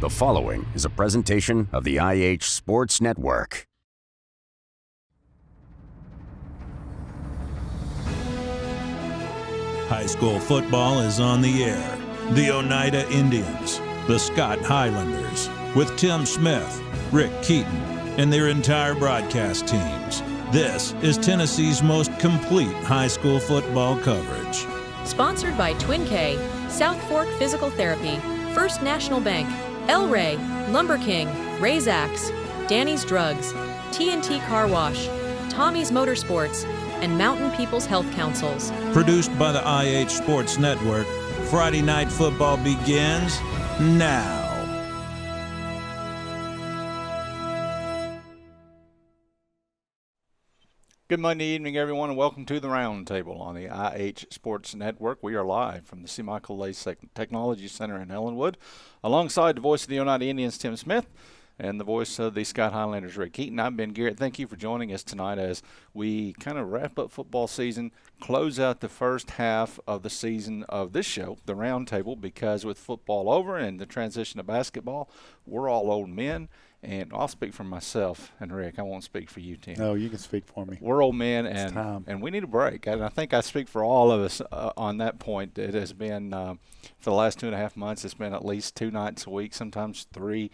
The following is a presentation of the IH Sports Network. High school football is on the air. The Oneida Indians, the Scott Highlanders, with Tim Smith, Rick Keaton, and their entire broadcast teams. This is Tennessee's most complete high school football coverage. Sponsored by Twin K, South Fork Physical Therapy, First National Bank, El Rey, Lumber King, Ray's Axe, Danny's Drugs, TNT Car Wash, Tommy's Motorsports, and Mountain People's Health Councils. Produced by the IH Sports Network, Friday Night Football begins now. Good Monday evening, everyone, and welcome to the Roundtable on the IH Sports Network. We are live from the C. Michael Lace Technology Center in Ellenwood, alongside the voice of the Oneida Indians, Tim Smith, and the voice of the Scott Highlanders, Rick Keaton. I'm Ben Garrett. Thank you for joining us tonight as we kind of wrap up football season, close out the first half of the season of this show, the Roundtable, because with football over and the transition to basketball, we're all old men. And I'll speak for myself and Rick. I won't speak for you, Tim. No, you can speak for me. We're old men, and we need a break. And I think I speak for all of us on that point. It has been, for the last 2.5 months, it's been at least 2 nights a week, sometimes 3,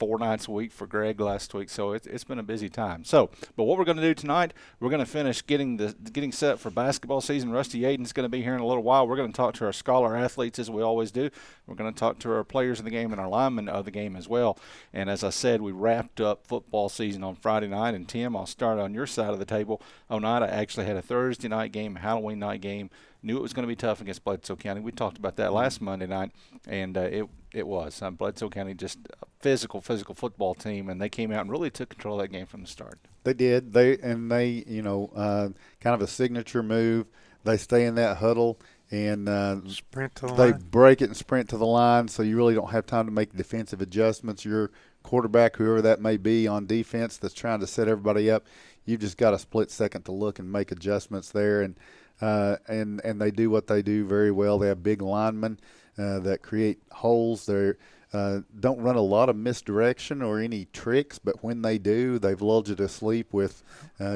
4 nights a week for Greg last week. So it's been a busy time. So, but what we're going to do tonight, we're going to finish getting set for basketball season. Rusty Aiden's going to be here in a little while. We're going to talk to our scholar athletes as we always do. We're going to talk to our players in the game and our linemen of the game as well. And as I said, we wrapped up football season on Friday night. And Tim, I'll start on your side of the table. Oneida actually had a Thursday night game, Halloween night game. Knew it was going to be tough against Bledsoe County. We talked about that last Monday night, and it was. Bledsoe County, just a physical football team, and they came out and really took control of that game from the start. They did. They kind of a signature move. They stay in that huddle and sprint to the they line. break it and sprint to the line, so you really don't have time to make defensive adjustments. Your quarterback, whoever that may be on defense that's trying to set everybody up, you've just got a split second to look and make adjustments there. And they do what they do very well. They have big linemen that create holes. They don't run a lot of misdirection or any tricks, but when they do, they've lulled you to sleep with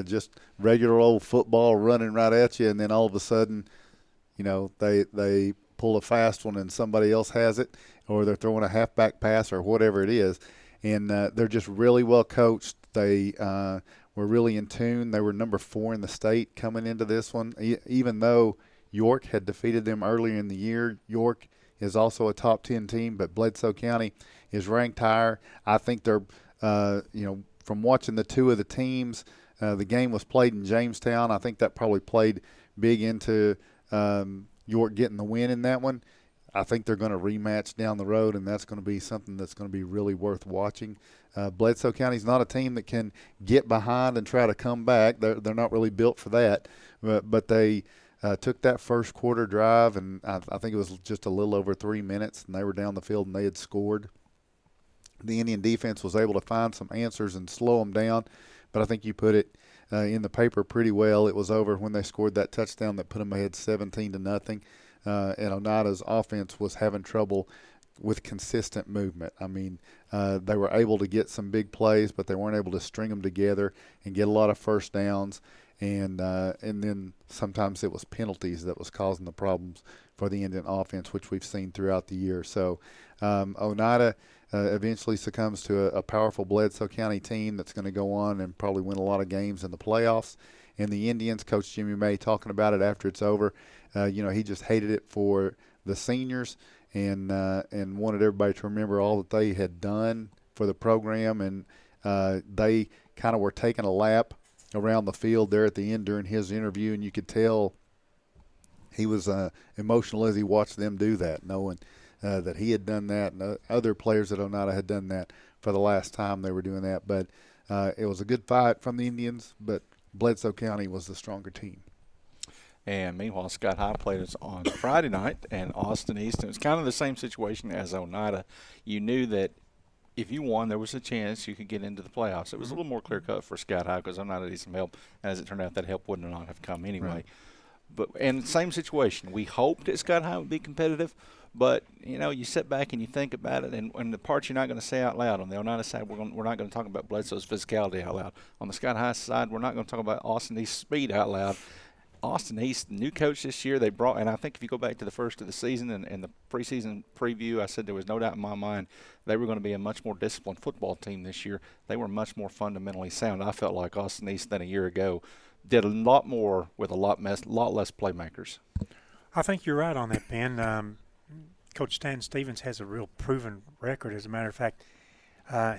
just regular old football running right at you, and then all of a sudden, they pull a fast one and somebody else has it, or they're throwing a halfback pass or whatever it is, and they're just really well coached. They were really in tune. They were number 4 in the state coming into this one, even though York had defeated them earlier in the year. York is also a top 10 team, but Bledsoe County is ranked higher. I think they're, from watching the two of the teams, the game was played in Jamestown. I think that probably played big into York getting the win in that one. I think they're going to rematch down the road, and that's going to be something that's going to be really worth watching. Bledsoe County's not a team that can get behind and try to come back. They're not really built for that, but they took that first quarter drive, and I think it was just a little over 3 minutes, and they were down the field and they had scored. The Indian defense was able to find some answers and slow them down, but I think you put it in the paper pretty well. It was over when they scored that touchdown that put them ahead 17-0. And Oneida's offense was having trouble with consistent movement. I mean, they were able to get some big plays, but they weren't able to string them together and get a lot of first downs. And then sometimes it was penalties that was causing the problems for the Indian offense, which we've seen throughout the year. So Oneida eventually succumbs to a powerful Bledsoe County team that's going to go on and probably win a lot of games in the playoffs. And the Indians, Coach Jimmy May talking about it after it's over, he just hated it for the seniors and wanted everybody to remember all that they had done for the program. And they kind of were taking a lap around the field there at the end during his interview, and you could tell he was emotional as he watched them do that, knowing that he had done that and other players at Oneida had done that for the last time they were doing that. But it was a good fight from the Indians, but Bledsoe County was the stronger team. And meanwhile, Scott High played us on Friday night, and Austin East. It was kind of the same situation as Oneida. You knew that if you won, there was a chance you could get into the playoffs. It was a little more clear-cut for Scott High because Oneida needed some help. And as it turned out, that help would not have come anyway. But and same situation. We hoped that Scott High would be competitive, but you sit back and you think about it, and the parts you're not going to say out loud. On the Oneida side, we're not going to talk about Bledsoe's physicality out loud. On the Scott High side, we're not going to talk about Austin East's speed out loud. Austin East, new coach this year, they brought, and I think if you go back to the first of the season and the preseason preview, I said there was no doubt in my mind they were going to be a much more disciplined football team this year. They were much more fundamentally sound. I felt like Austin East than a year ago did a lot more with a lot less playmakers. I think you're right on that, Ben. Coach Stan Stevens has a real proven record. As a matter of fact,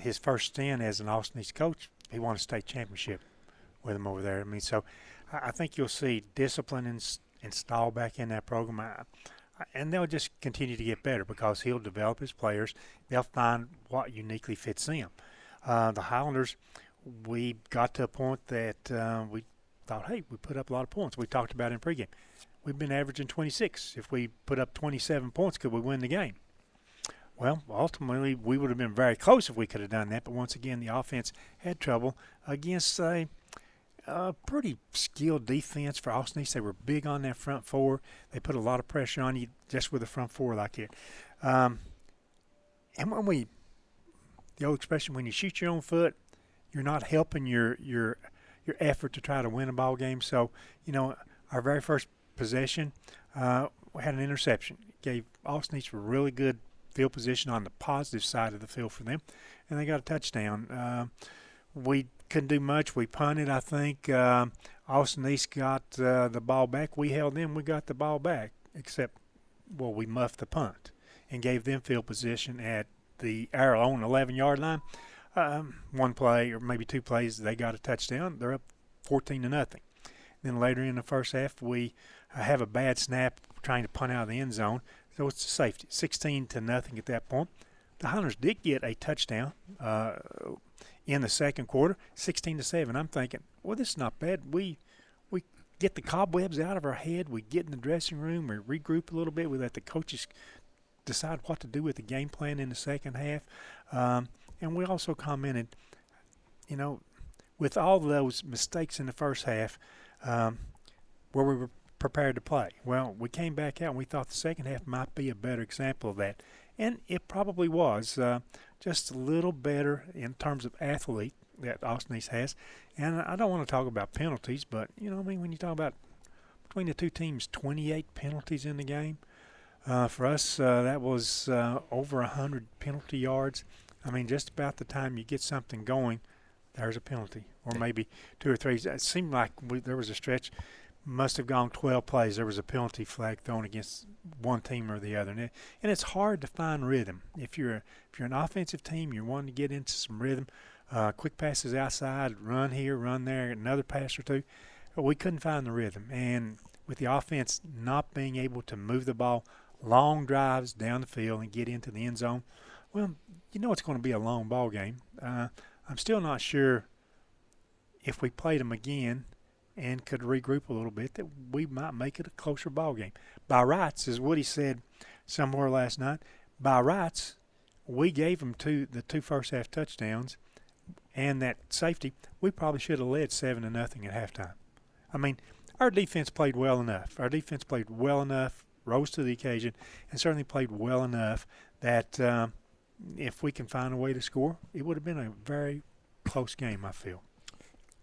his first stint as an Austin East coach, he won a state championship with him over there. I mean, so I think you'll see discipline installed back in that program, and they'll just continue to get better because he'll develop his players. They'll find what uniquely fits them. The Highlanders, we got to a point that we thought, hey, we put up a lot of points. We talked about it in pregame. We've been averaging 26. If we put up 27 points, could we win the game? Well, ultimately, we would have been very close if we could have done that. But once again, the offense had trouble against a pretty skilled defense for Austin East. They were big on that front four. They put a lot of pressure on you just with the front four like it. And when the old expression, when you shoot your own foot, you're not helping your effort to try to win a ball game. So, our very first possession, we had an interception. It gave Austin East a really good field position on the positive side of the field for them, and they got a touchdown. We couldn't do much. We punted, I think. Austin East got the ball back. We held them. We got the ball back, except, we muffed the punt and gave them field position at our own 11-yard line. One play or maybe two plays, they got a touchdown. They're up 14-0. Then later in the first half, we have a bad snap trying to punt out of the end zone. So it's a safety, 16-0 at that point. The Highlanders did get a touchdown in the second quarter, 16-7. I'm thinking, this is not bad. We get the cobwebs out of our head. We get in the dressing room. We regroup a little bit. We let the coaches decide what to do with the game plan in the second half. And we also commented, with all those mistakes in the first half, where we were prepared to play. Well, we came back out and we thought the second half might be a better example of that. And it probably was, just a little better in terms of athlete that Austin East has. And I don't want to talk about penalties, but, when you talk about between the two teams, 28 penalties in the game. For us, that was over 100 penalty yards. Just about the time you get something going, there's a penalty, or maybe two or three. It seemed like there was a stretch, must have gone 12 plays. There was a penalty flag thrown against one team or the other, and it's hard to find rhythm. If you're an offensive team, you're wanting to get into some rhythm. Quick passes outside, run here, run there, another pass or two. But we couldn't find the rhythm, and with the offense not being able to move the ball, long drives down the field and get into the end zone, it's going to be a long ball game. I'm still not sure if we played them again and could regroup a little bit that we might make it a closer ball game. By rights, as Woody said somewhere last night, by rights, we gave them the two first half touchdowns and that safety. We probably should have led 7-0 at halftime. Our defense played well enough. Rose to the occasion, and certainly played well enough that if we can find a way to score, it would have been a very close game, I feel.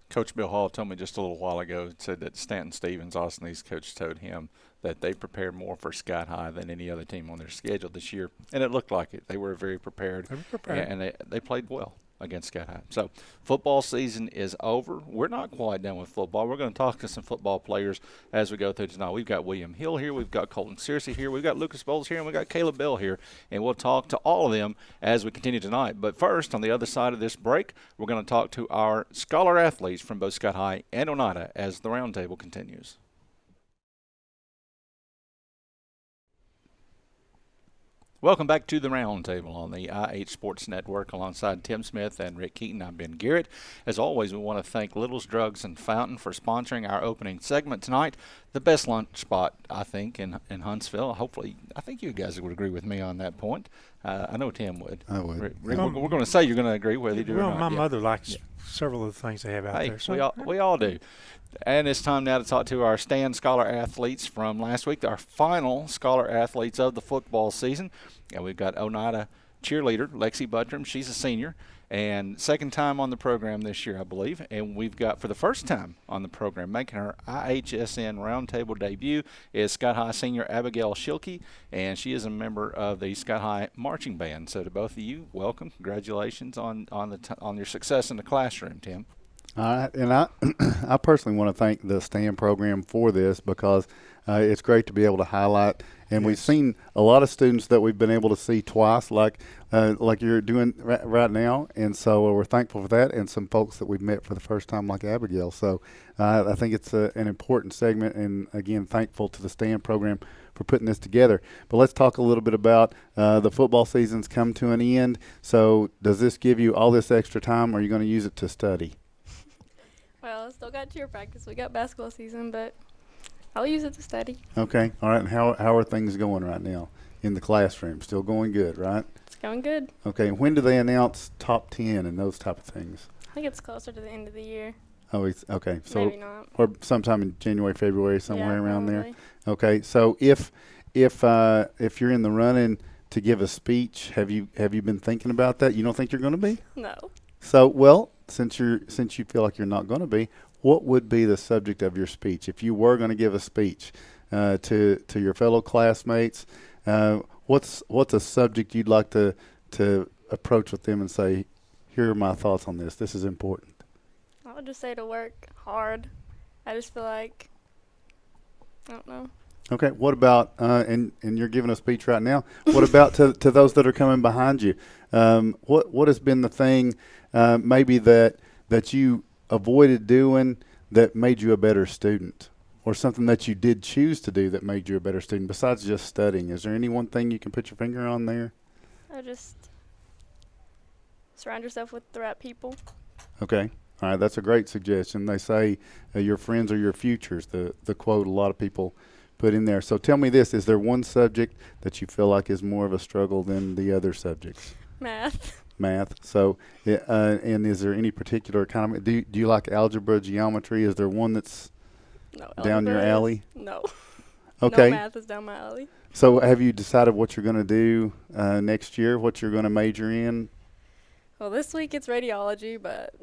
Coach Bill Hall told me just a little while ago, said that Stanton Stevens, Austin East coach, told him that they prepared more for Scott High than any other team on their schedule this year, and it looked like it. They were very prepared, and they played well against Scott High. So football season is over. We're not quite done with football. We're going to talk to some football players as we go through tonight. We've got William Hill here. We've got Colton Searcy here. We've got Lucas Bowles here, and we've got Caleb Bell here. And we'll talk to all of them as we continue tonight. But first, on the other side of this break, we're going to talk to our scholar athletes from both Scott High and Oneida as the roundtable continues. Welcome back to the Roundtable on the IH Sports Network alongside Tim Smith and Rick Keaton. I'm Ben Garrett. As always, we want to thank Little's Drugs and Fountain for sponsoring our opening segment tonight. The best lunch spot, I think, in Huntsville. Hopefully, I think you guys would agree with me on that point. I know Tim would. I would. Rick, we're going to say you're going to agree whether you do or not. My mother likes several of the things they have out there. So we all do. And it's time now to talk to our Stand Scholar athletes from last week, our final Scholar athletes of the football season. And we've got Oneida cheerleader Lexi Buttram. She's a senior and second time on the program this year, I believe. And we've got, for the first time on the program, making her IHSN Roundtable debut, is Scott High senior Abigail Schilke, and she is a member of the Scott High marching band. So to both of you, welcome. Congratulations on your success in the classroom, Tim. All right, and I personally want to thank the STAN program for this because it's great to be able to highlight. And we've seen a lot of students that we've been able to see twice, like you're doing right now. And so we're thankful for that, and some folks that we've met for the first time, like Abigail. So I think it's an important segment, and again, thankful to the STAN program for putting this together. But let's talk a little bit about the football season's come to an end. So does this give you all this extra time, or are you going to use it to study? Well, I still got cheer practice. We got basketball season, but I'll use it to study. Okay. All right. And how are things going right now in the classroom? Still going good, right? It's going good. Okay. And when do they announce top 10 and those type of things? I think it's closer to the end of the year. Oh, it's okay. So maybe not. Or sometime in January, February, somewhere around probably there. Okay. So if you're in the running to give a speech, have you been thinking about that? You don't think you're going to be? No. So, well, since you feel like you're not going to be, what would be the subject of your speech if you were going to give a speech to your fellow classmates? What's a subject you'd like to approach with them and say, here are my thoughts on this. This is important. I would just say to work hard. I just feel like, I don't know. Okay. What about and you're giving a speech right now? What about to those that are coming behind you? What has been the thing maybe that you avoided doing that made you a better student, or something that you did choose to do that made you a better student besides just studying? Is there any one thing you can put your finger on there? I just surround yourself with the right people. Okay. All right. That's a great suggestion. They say your friends are your futures, the quote a lot of people put in there. So tell me this, is there one subject that you feel like is more of a struggle than the other subjects? Math. So, and is there any particular kind of, do you like algebra, geometry? Is there one that's down your alley? No. Okay. No math is down my alley. So have you decided what you're going to do next year, what you're going to major in? Well, this week it's radiology, but.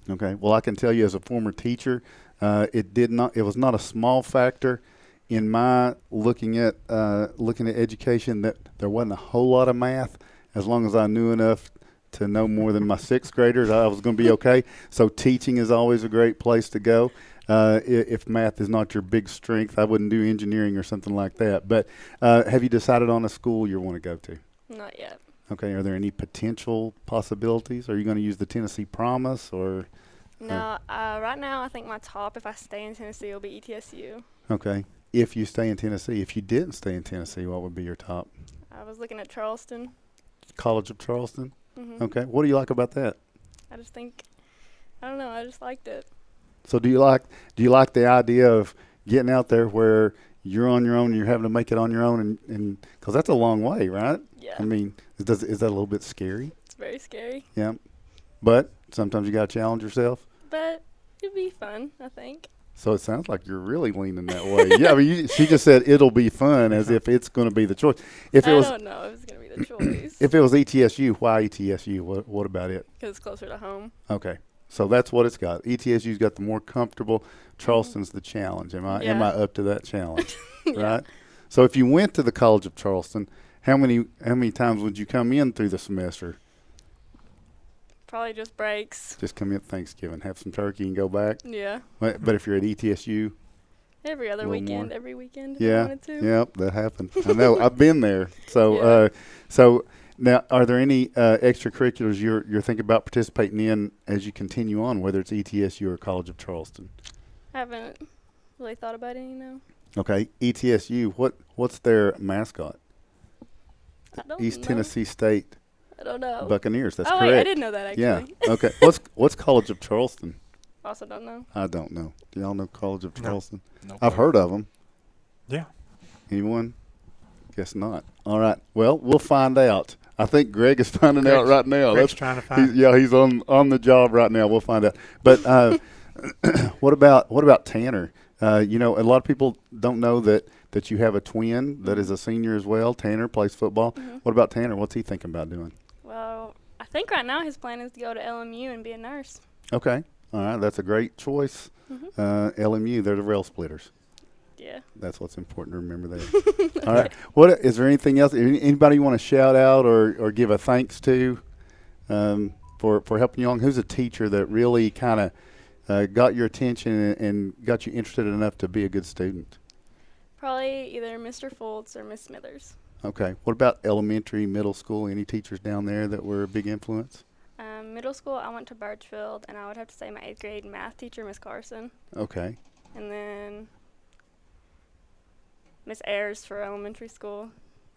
Okay. Well, I can tell you as a former teacher, it was not a small factor in my looking at education that there wasn't a whole lot of math. As long as I knew enough to know more than my sixth graders, I was going to be okay. So teaching is always a great place to go. If math is not your big strength, I wouldn't do engineering or something like that. But have you decided on a school you want to go to? Not yet. Okay. Are there any potential possibilities? Are you going to use the Tennessee Promise or? No. Right now, I think my top, if I stay in Tennessee, will be ETSU. Okay. If you stay in Tennessee. If you didn't stay in Tennessee, what would be your top? I was looking at Charleston. College of Charleston? Mm-hmm. Okay. What do you like about that? I just think, I don't know, I just liked it. So do you like the idea of getting out there where you're on your own and you're having to make it on your own, and because that's a long way, right? Yeah. I mean, is that a little bit scary? It's very scary. Yeah. But sometimes you got to challenge yourself. But it'd be fun, I think. So it sounds like you're really leaning that way. Yeah, I mean, she just said it'll be fun as if it's going to be the choice. I don't know if it's going to be the choice. If it was ETSU, why ETSU? What about it? Because it's closer to home. Okay. So that's what it's got. ETSU's got the more comfortable. Charleston's the challenge. Am I up to that challenge? Yeah. Right? So if you went to the College of Charleston, how many times would you come in through the semester? Probably just breaks. Just come in Thanksgiving, have some turkey, and go back? Yeah. But if you're at ETSU? Every other weekend, more. every weekend. Yeah. If I wanted to. Yep, that happened. I know. I've been there. So, so now, are there any extracurriculars you're thinking about participating in as you continue on, whether it's ETSU or College of Charleston? I haven't really thought about any now. Okay, ETSU. What's their mascot? don't East know. Tennessee State I don't know. Buccaneers. That's oh, correct. wait, I didn't know that, actually. Yeah. Okay. What's College of Charleston? Also don't know. I don't know. Do y'all know College of Charleston? Nope. I've heard of them. Yeah. Anyone? Guess not. All right. Well, we'll find out. I think Greg is finding out right now. Greg's trying to find. He's on the job right now. We'll find out. But what about Tanner? A lot of people don't know that you have a twin that is a senior as well. Tanner plays football. Mm-hmm. What about Tanner? What's he thinking about doing? Well, I think right now his plan is to go to LMU and be a nurse. Okay. All right. That's a great choice. Mm-hmm. LMU, they're the rail splitters. Yeah. That's what's important to remember there. All right. What is there anything else? Anybody you want to shout out or give a thanks to for helping you along? Who's a teacher that really kind of got your attention and got you interested enough to be a good student? Probably either Mr. Foltz or Miss Smithers. Okay. What about elementary, middle school? Any teachers down there that were a big influence? Middle school, I went to Birchfield, and I would have to say my 8th grade math teacher, Miss Carson. Okay. And then Miss Ayers for elementary school.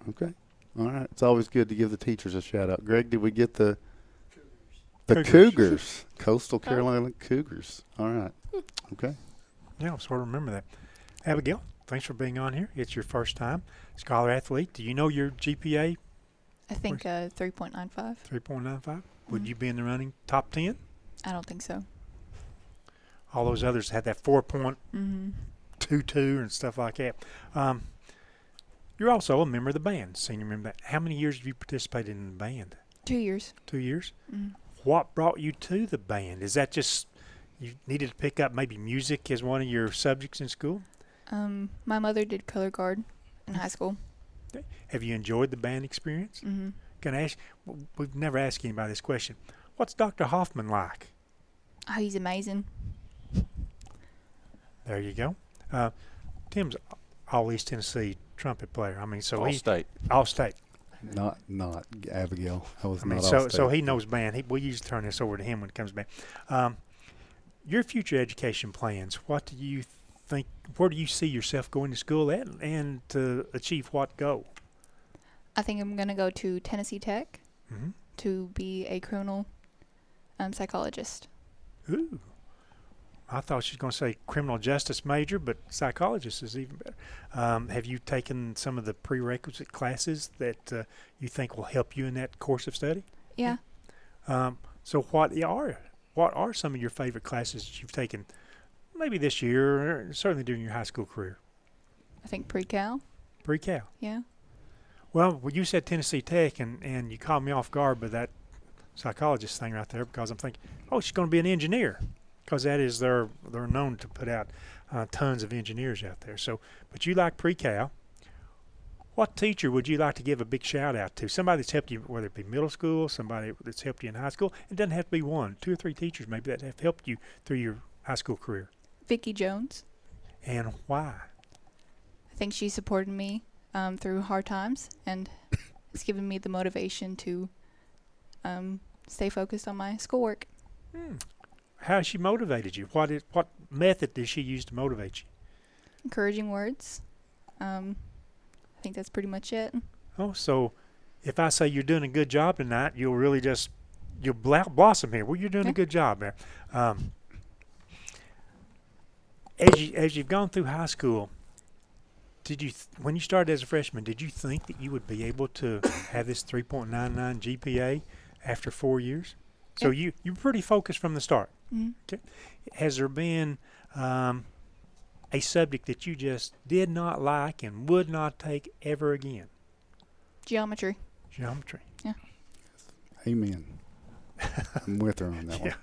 Okay. All right. It's always good to give the teachers a shout out. Greg, did we get the Cougars? Coastal Carolina Cougars. All right. Okay. Yeah, I'll sort of remember that. Abigail, thanks for being on here. It's your first time. Scholar athlete. Do you know your GPA? I think 3.95. 3.95. Would you be in the running top 10? I don't think so. All those others had that 4.22 and stuff like that. You're also a member of the band, senior member. How many years have you participated in the band? 2 years. 2 years? Mm-hmm. What brought you to the band? Is that just you needed to pick up maybe music as one of your subjects in school? My mother did color guard in high school. Have you enjoyed the band experience? Mm-hmm. Can I ask? We've never asked anybody this question. What's Dr. Hoffman like? Oh, he's amazing. There you go. Tim's all East Tennessee trumpet player. I mean, so All-state. All-state. Not Abigail. I was not so he knows band. We usually turn this over to him when it comes to band. Your future education plans. What do you think? Where do you see yourself going to school at, and to achieve what goal? I think I'm going to go to Tennessee Tech Mm-hmm. to be a criminal psychologist. Ooh. I thought she was going to say criminal justice major, but psychologist is even better. Have you taken some of the prerequisite classes that you think will help you in that course of study? Yeah. So what are some of your favorite classes that you've taken maybe this year or certainly during your high school career? I think pre-cal. Pre-cal. Yeah. Well, you said Tennessee Tech, and you caught me off guard by that psychologist thing right there, because I'm thinking, oh, she's going to be an engineer, because that is they're known to put out tons of engineers out there. So, but you like pre-cal. What teacher would you like to give a big shout out to? Somebody that's helped you, whether it be middle school, somebody that's helped you in high school. It doesn't have to be one, 2 or 3 teachers maybe that have helped you through your high school career. Vicki Jones. And why? I think she supported me through hard times, and it's given me the motivation to stay focused on my schoolwork. How has she motivated you? What method did she use to motivate you? Encouraging words. I think that's pretty much it. Oh, so if I say you're doing a good job tonight, you'll really you'll blossom here. Well, you're doing a good job there. As you've gone through high school, when you started as a freshman, did you think that you would be able to have this 3.99 GPA after 4 years? So you were pretty focused from the start. Mm-hmm. Okay. Has there been a subject that you just did not like and would not take ever again? Geometry. Geometry. Yeah. Amen. I'm with her on that one.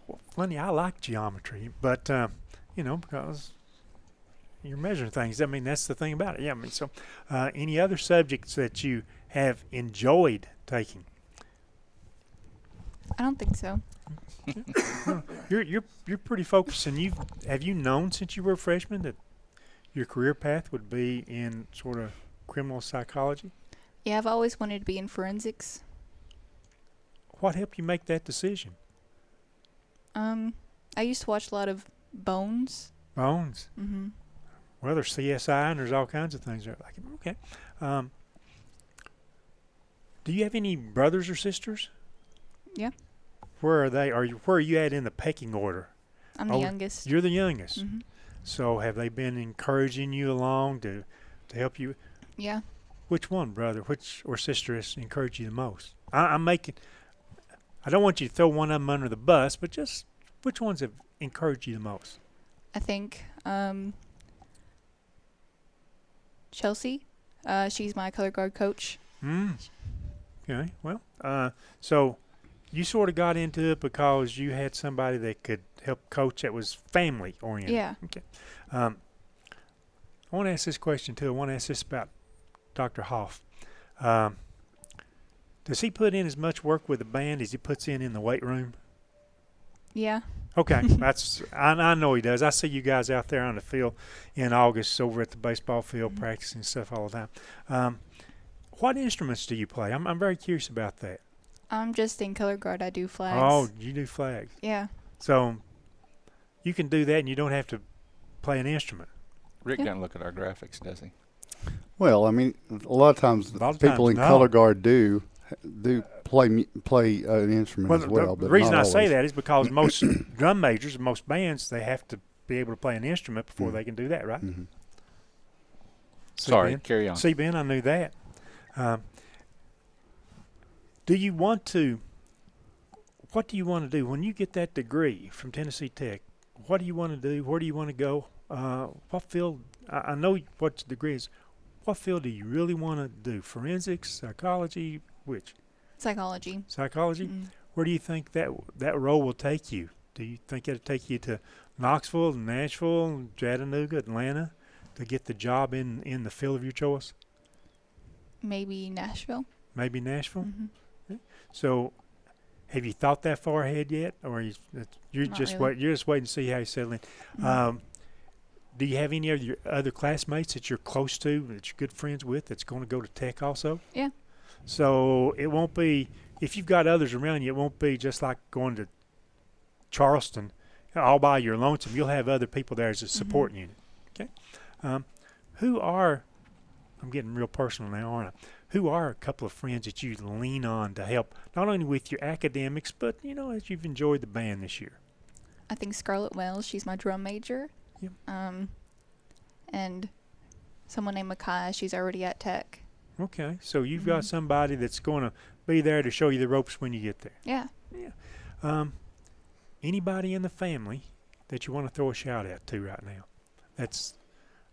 Well, funny, I like geometry, but because you're measuring things. I mean, that's the thing about it. Yeah. I mean, so any other subjects that you have enjoyed taking? I don't think so. You're pretty focused, and have you known since you were a freshman that your career path would be in sort of criminal psychology? Yeah, I've always wanted to be in forensics. What helped you make that decision? I used to watch a lot of Bones. Bones. Mm-hmm. Well, there's CSI and there's all kinds of things there. Like, okay. Do you have any brothers or sisters? Yeah. Where are they? Where are you at in the pecking order? I'm the youngest. You're the youngest. Mm-hmm. So have they been encouraging you along to help you? Yeah. Which one, brother, or sister has encouraged you the most? I don't want you to throw one of them under the bus, but just which ones have encouraged you the most? I think Chelsea. She's my color guard coach. Okay. Well, so you sort of got into it because you had somebody that could help coach that was family oriented. Yeah. Okay. I want to ask this question too. I want to ask this about Dr. Hoff. Does he put in as much work with the band as he puts in the weight room? Yeah. Okay, I know he does. I see you guys out there on the field in August over at the baseball field practicing stuff all the time. What instruments do you play? I'm very curious about that. I'm just in color guard. I do flags. Oh, you do flags. Yeah. So you can do that and you don't have to play an instrument. Rick doesn't look at our graphics, does he? Well, I mean, a lot of times people in color guard do play an instrument as well. The reason I say that is because most drum majors, most bands, they have to be able to play an instrument before they can do that, right? Mm-hmm. Sorry, Ben? carry on. See, Ben, I knew that. Do you want to? What do you want to do when you get that degree from Tennessee Tech? What do you want to do? Where do you want to go? What field? I know what the degree is. What field do you really want to do? Forensics, psychology, which? Psychology. Psychology? Mm-hmm. Where do you think that role will take you? Do you think it'll take you to Knoxville, Nashville, Chattanooga, Atlanta to get the job in the field of your choice? Maybe Nashville. Maybe Nashville? Mm-hmm. Okay. So have you thought that far ahead yet? Or you're just waiting to see how you settle in? Mm-hmm. Do you have any of your other classmates that you're close to, that you're good friends with, that's going to go to Tech also? Yeah. So it won't be, if you've got others around you, it won't be just like going to Charleston all by your lonesome. You'll have other people there as a support unit. Okay. Who are, I'm getting real personal now, aren't I? Who are a couple of friends that you lean on to help, not only with your academics, but, as you've enjoyed the band this year? I think Scarlett Wells, she's my drum major. Yep. And someone named Makai, she's already at Tech. Okay, so you've got somebody that's going to be there to show you the ropes when you get there. Yeah. Yeah. Anybody in the family that you want to throw a shout out to right now? That's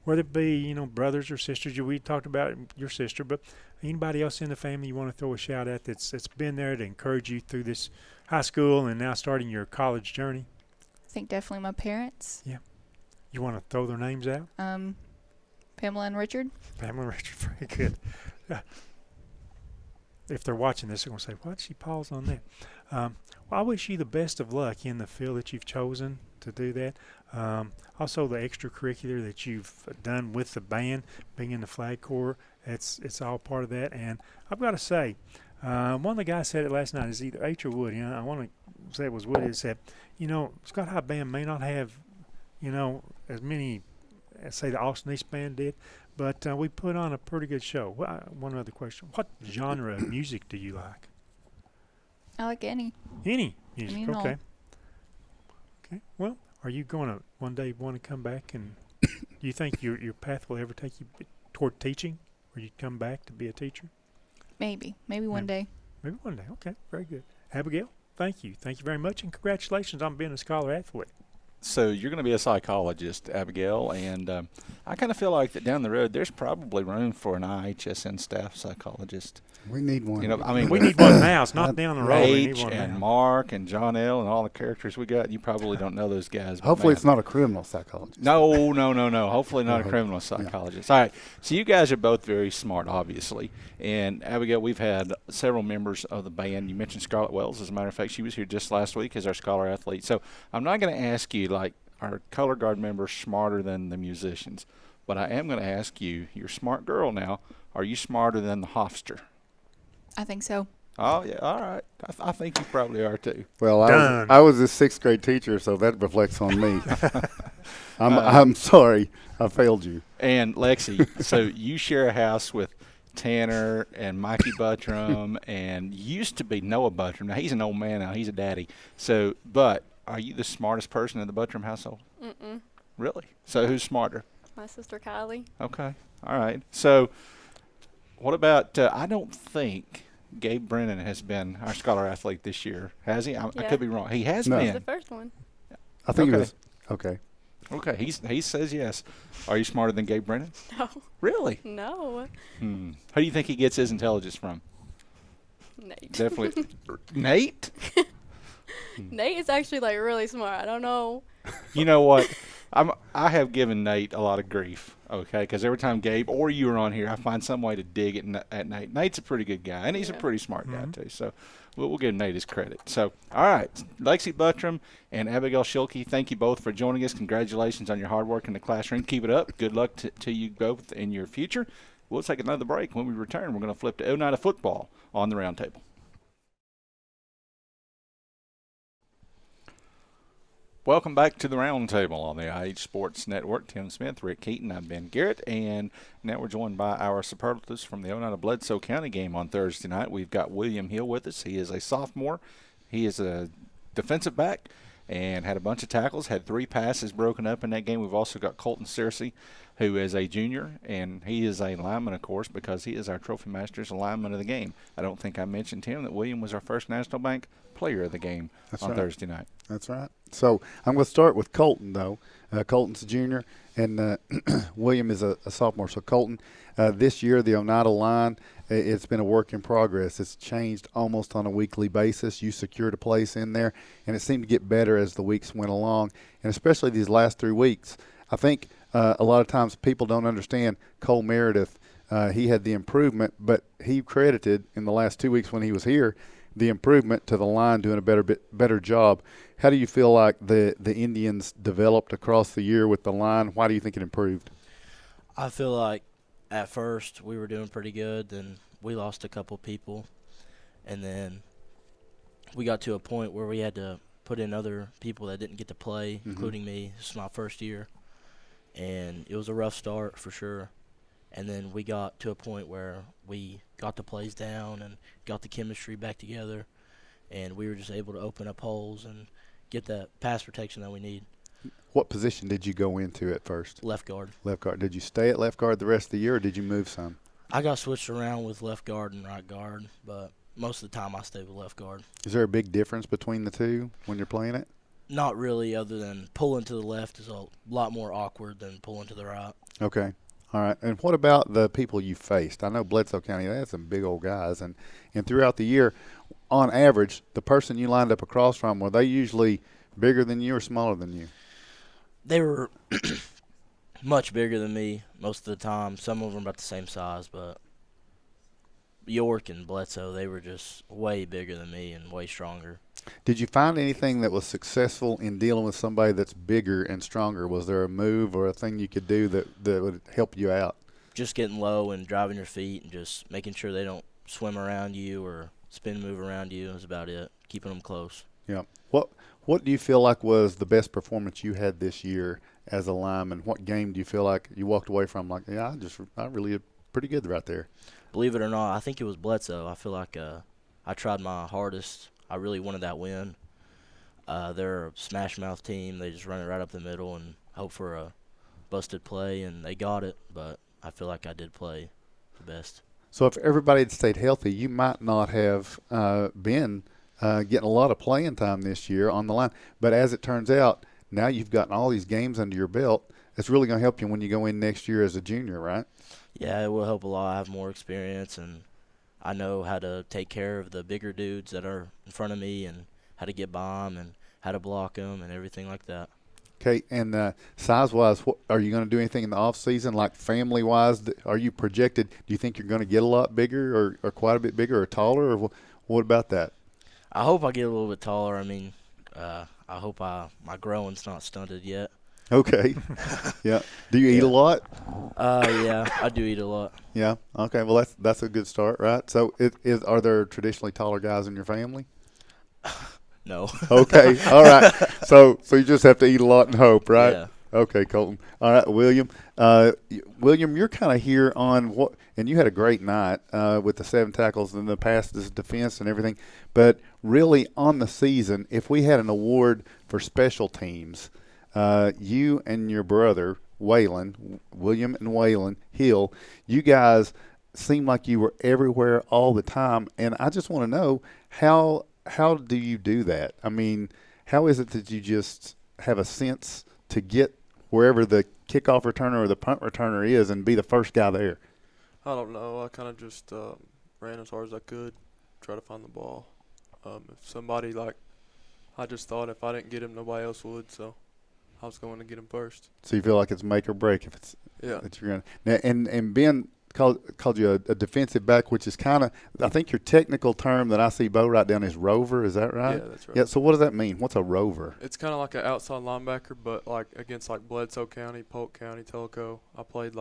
whether it be brothers or sisters. We talked about your sister, but anybody else in the family you want to throw a shout out that's been there to encourage you through this high school and now starting your college journey? I think definitely my parents. Yeah. You want to throw their names out? Pamela and Richard. Pamela and Richard, very good. If they're watching this, they're going to say, why'd she pause on that? Well, I wish you the best of luck in the field that you've chosen to do that. Also, the extracurricular that you've done with the band, being in the flag corps, it's all part of that. And I've got to say, one of the guys said it last night, is either H or Wood. I want to say it was Wood. Is that Scott High Band may not have as many as say the Austin East Band did, but we put on a pretty good show. One other question: what genre of music do you like? I like any. Any music, Any and okay. all. Okay. Well, are you going to one day want to come back and do you think your path will ever take you toward teaching, or you come back to be a teacher? Maybe one day. Maybe one day. Okay, very good. Abigail, thank you very much, and congratulations on being a scholar athlete. So you're going to be a psychologist, Abigail, and I kind of feel like that down the road there's probably room for an IHSN staff psychologist. We need one. We need one now. It's not down the road. We need H one and now. Mark and John L. and all the characters we got. You probably don't know those guys. but Hopefully man. it's not a criminal psychologist. No. Hopefully not a criminal psychologist. All right. So you guys are both very smart, obviously. And, Abigail, we've had several members of the band. You mentioned Scarlett Wells. As a matter of fact, she was here just last week as our scholar athlete. So I'm not going to ask you, like, are color guard members smarter than the musicians? But I am going to ask you, you're a smart girl now, are you smarter than the Hofster? I think so. Oh, yeah, all right. I think you probably are, too. Well, I was a sixth grade teacher, so that reflects on me. I'm sorry. I failed you. And, Lexi, so you share a house with Tanner and Mikey Buttram and used to be Noah Buttram. Now, he's an old man now. He's a daddy. So, but are you the smartest person in the Buttram household? Mm-mm. Really? So who's smarter? My sister Kylie. Okay. All right. So what about I don't think Gabe Brennan has been our scholar athlete this year, has he? I could be wrong. He has No. He's been. the first one. I think Okay. it was okay. Okay. He says yes. Are you smarter than Gabe Brennan? No. Really? No. Who do you think he gets his intelligence from? Nate. Definitely Nate? Nate is actually like really smart. I don't know. You know what? I have given Nate a lot of grief, okay? Because every time Gabe or you are on here, I find some way to dig at Nate. Nate's a pretty good guy, and he's a pretty smart guy, too. So we'll give Nate his credit. So, all right, Lexi Buttram and Abigail Schilke, thank you both for joining us. Congratulations on your hard work in the classroom. Keep it up. Good luck to you both in your future. We'll take another break. When we return, we're going to flip to Oneida football on the roundtable. Welcome back to the Roundtable on the IH Sports Network. Tim Smith, Rick Keaton, I'm Ben Garrett, and now we're joined by our superlatives from the Oneida Bledsoe County game on Thursday night. We've got William Hill with us. He is a sophomore. He is a defensive back and had a bunch of tackles, had 3 passes broken up in that game. We've also got Colton Searcy, who is a junior, and he is a lineman, of course, because he is our Trophy Masters lineman of the game. I don't think I mentioned him that William was our first National Bank player of the game on Thursday night. That's right. So I'm going to start with Colton, though. Colton's a junior, and William is a sophomore. So Colton, this year the Oneida line, it's been a work in progress. It's changed almost on a weekly basis. You secured a place in there, and it seemed to get better as the weeks went along, and especially these last 3 weeks. I think a lot of times people don't understand Cole Meredith. He had the improvement, but he credited in the last 2 weeks when he was here the improvement to the line doing a better job. How do you feel like the Indians developed across the year with the line? Why do you think it improved? I feel like at first we were doing pretty good, then we lost a couple people, and then we got to a point where we had to put in other people that didn't get to play, including me. This is my first year, and it was a rough start for sure. And then we got to a point where we got the plays down and got the chemistry back together, and we were just able to open up holes and get that pass protection that we need. What position did you go into at first? Left guard. Left guard. Did you stay at left guard the rest of the year, or did you move some? I got switched around with left guard and right guard, but most of the time I stayed with left guard. Is there a big difference between the two when you're playing it? Not really, other than pulling to the left is a lot more awkward than pulling to the right. Okay. All right. And what about the people you faced? I know Bledsoe County, they had some big old guys. And throughout the year, on average, the person you lined up across from, were they usually bigger than you or smaller than you? They were much bigger than me most of the time. Some of them about the same size, but York and Bledsoe, they were just way bigger than me and way stronger. Did you find anything that was successful in dealing with somebody that's bigger and stronger? Was there a move or a thing you could do that would help you out? Just getting low and driving your feet and just making sure they don't swim around you or spin move around you is about it, keeping them close. Yeah. What do you feel like was the best performance you had this year as a lineman? What game do you feel like you walked away from like, yeah, I really did pretty good right there? Believe it or not, I think it was Bledsoe. I feel like I tried my hardest. I really wanted that win. They're a smash mouth team. They just run it right up the middle and hope for a busted play, and they got it, but I feel like I did play the best. So if everybody had stayed healthy, you might not have been getting a lot of playing time this year on the line. But as it turns out, now you've gotten all these games under your belt. It's really going to help you when you go in next year as a junior, right? Yeah, it will help a lot. I have more experience, and I know how to take care of the bigger dudes that are in front of me and how to get by them and how to block them and everything like that. Okay, and size-wise, are you going to do anything in the off-season, like family-wise? Are you projected? Do you think you're going to get a lot bigger or quite a bit bigger or taller, or what about that? I hope I get a little bit taller. I mean, I hope my growing's not stunted yet. Okay. Yeah. Do you eat a lot? Yeah, I do eat a lot. Yeah. Okay. Well, that's a good start, right? So, are there traditionally taller guys in your family? No. Okay. All right. So you just have to eat a lot and hope, right? Yeah. Okay, Colton. All right, William. William, you're kind of here on what, and you had a great night with the 7 tackles and the passes, defense, and everything. But really, on the season, if we had an award for special teams, you and your brother Waylon, William and Waylon Hill, you guys seem like you were everywhere all the time, and I just want to know how do you do that? I mean, how is it that you just have a sense to get wherever the kickoff returner or the punt returner is and be the first guy there? I don't know. I kind of just ran as hard as I could, try to find the ball. If somebody, I just thought if I didn't get him, nobody else would, so I was going to get him first. So you feel like it's make or break if it's that you're gonna. Now, and Ben called you a defensive back, which is kind of, I think your technical term that I see Bo write down is rover. Is that right? Yeah, that's right. Yeah. So what does that mean? What's a rover? It's kind of like an outside linebacker, but against Bledsoe County, Polk County, Tellico, I played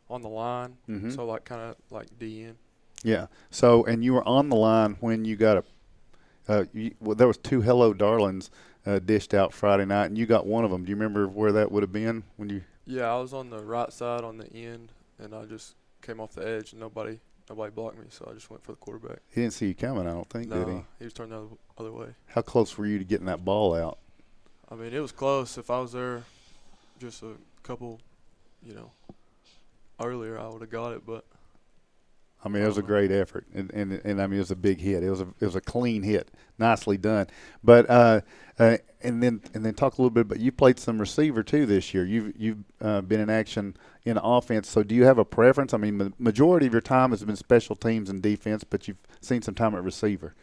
on the line, so kind of like DN. Yeah. So and you were on the line when you got there was 2 Hello Darlings dished out Friday night, and you got one of them. Do you remember where that would have been when you? Yeah, I was on the right side on the end, and I just came off the edge, and nobody blocked me, so I just went for the quarterback. He didn't see you coming, I don't think, did he? No, he was turned the other way. How close were you to getting that ball out? I mean, it was close. If I was there just a couple, earlier, I would have got it, but. I mean, it was a great effort, and I mean, it was a big hit. It was a clean hit, nicely done. But and then talk a little bit. But you played some receiver too this year. You've been in action in offense. So do you have a preference? I mean, the majority of your time has been special teams and defense, but you've seen some time at receiver.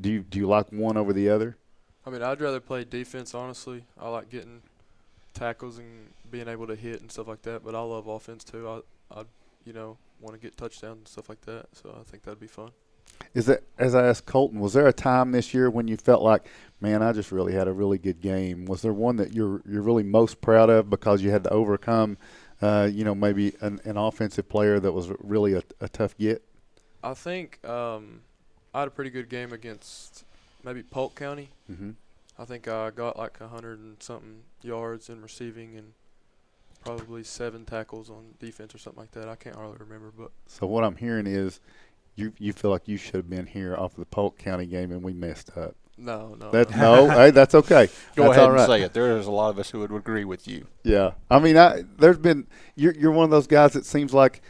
Do you like one over the other? I mean, I'd rather play defense. Honestly, I like getting tackles and being able to hit and stuff like that. But I love offense too. I want to get touchdowns and stuff like that, so I think that'd be fun. Is that, as I asked Colton, was there a time this year when you felt like, man, I just really had a really good game? Was there one that you're really most proud of because you had to overcome, maybe an offensive player that was really a tough get? I think I had a pretty good game against maybe Polk County. Mm-hmm. I think I got 100 and something yards in receiving and probably 7 tackles on defense or something like that. I can't hardly remember. But so what I'm hearing is you feel like you should have been here off of the Polk County game and we messed up. No. Hey, that's okay. Go that's ahead all right. and say it. There's a lot of us who would agree with you. Yeah. I mean, there's been you're one of those guys that seems like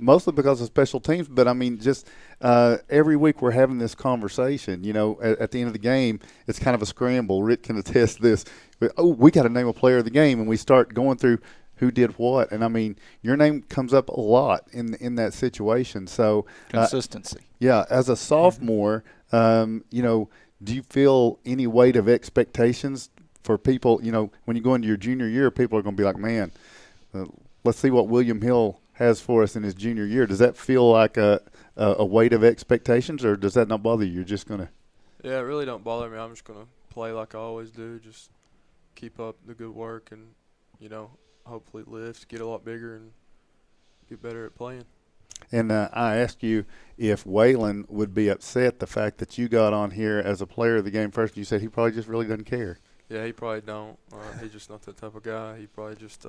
mostly because of special teams, but I mean just every week we're having this conversation. At the end of the game, it's kind of a scramble. Rick can attest this. But, we got to name a player of the game, and we start going through who did what. And, I mean, your name comes up a lot in that situation. So consistency. Yeah. As a sophomore, do you feel any weight of expectations for people? When you go into your junior year, people are going to be like, man, let's see what William Hill has for us in his junior year. Does that feel like a weight of expectations, or does that not bother you? You're just going to – Yeah, it really don't bother me. I'm just going to play like I always do, just keep up the good work and, hopefully lift, get a lot bigger, and get better at playing. And I asked you if Waylon would be upset the fact that you got on here as a player of the game first. You said he probably just really doesn't care. Yeah, he probably don't. He's just not that type of guy. He probably just,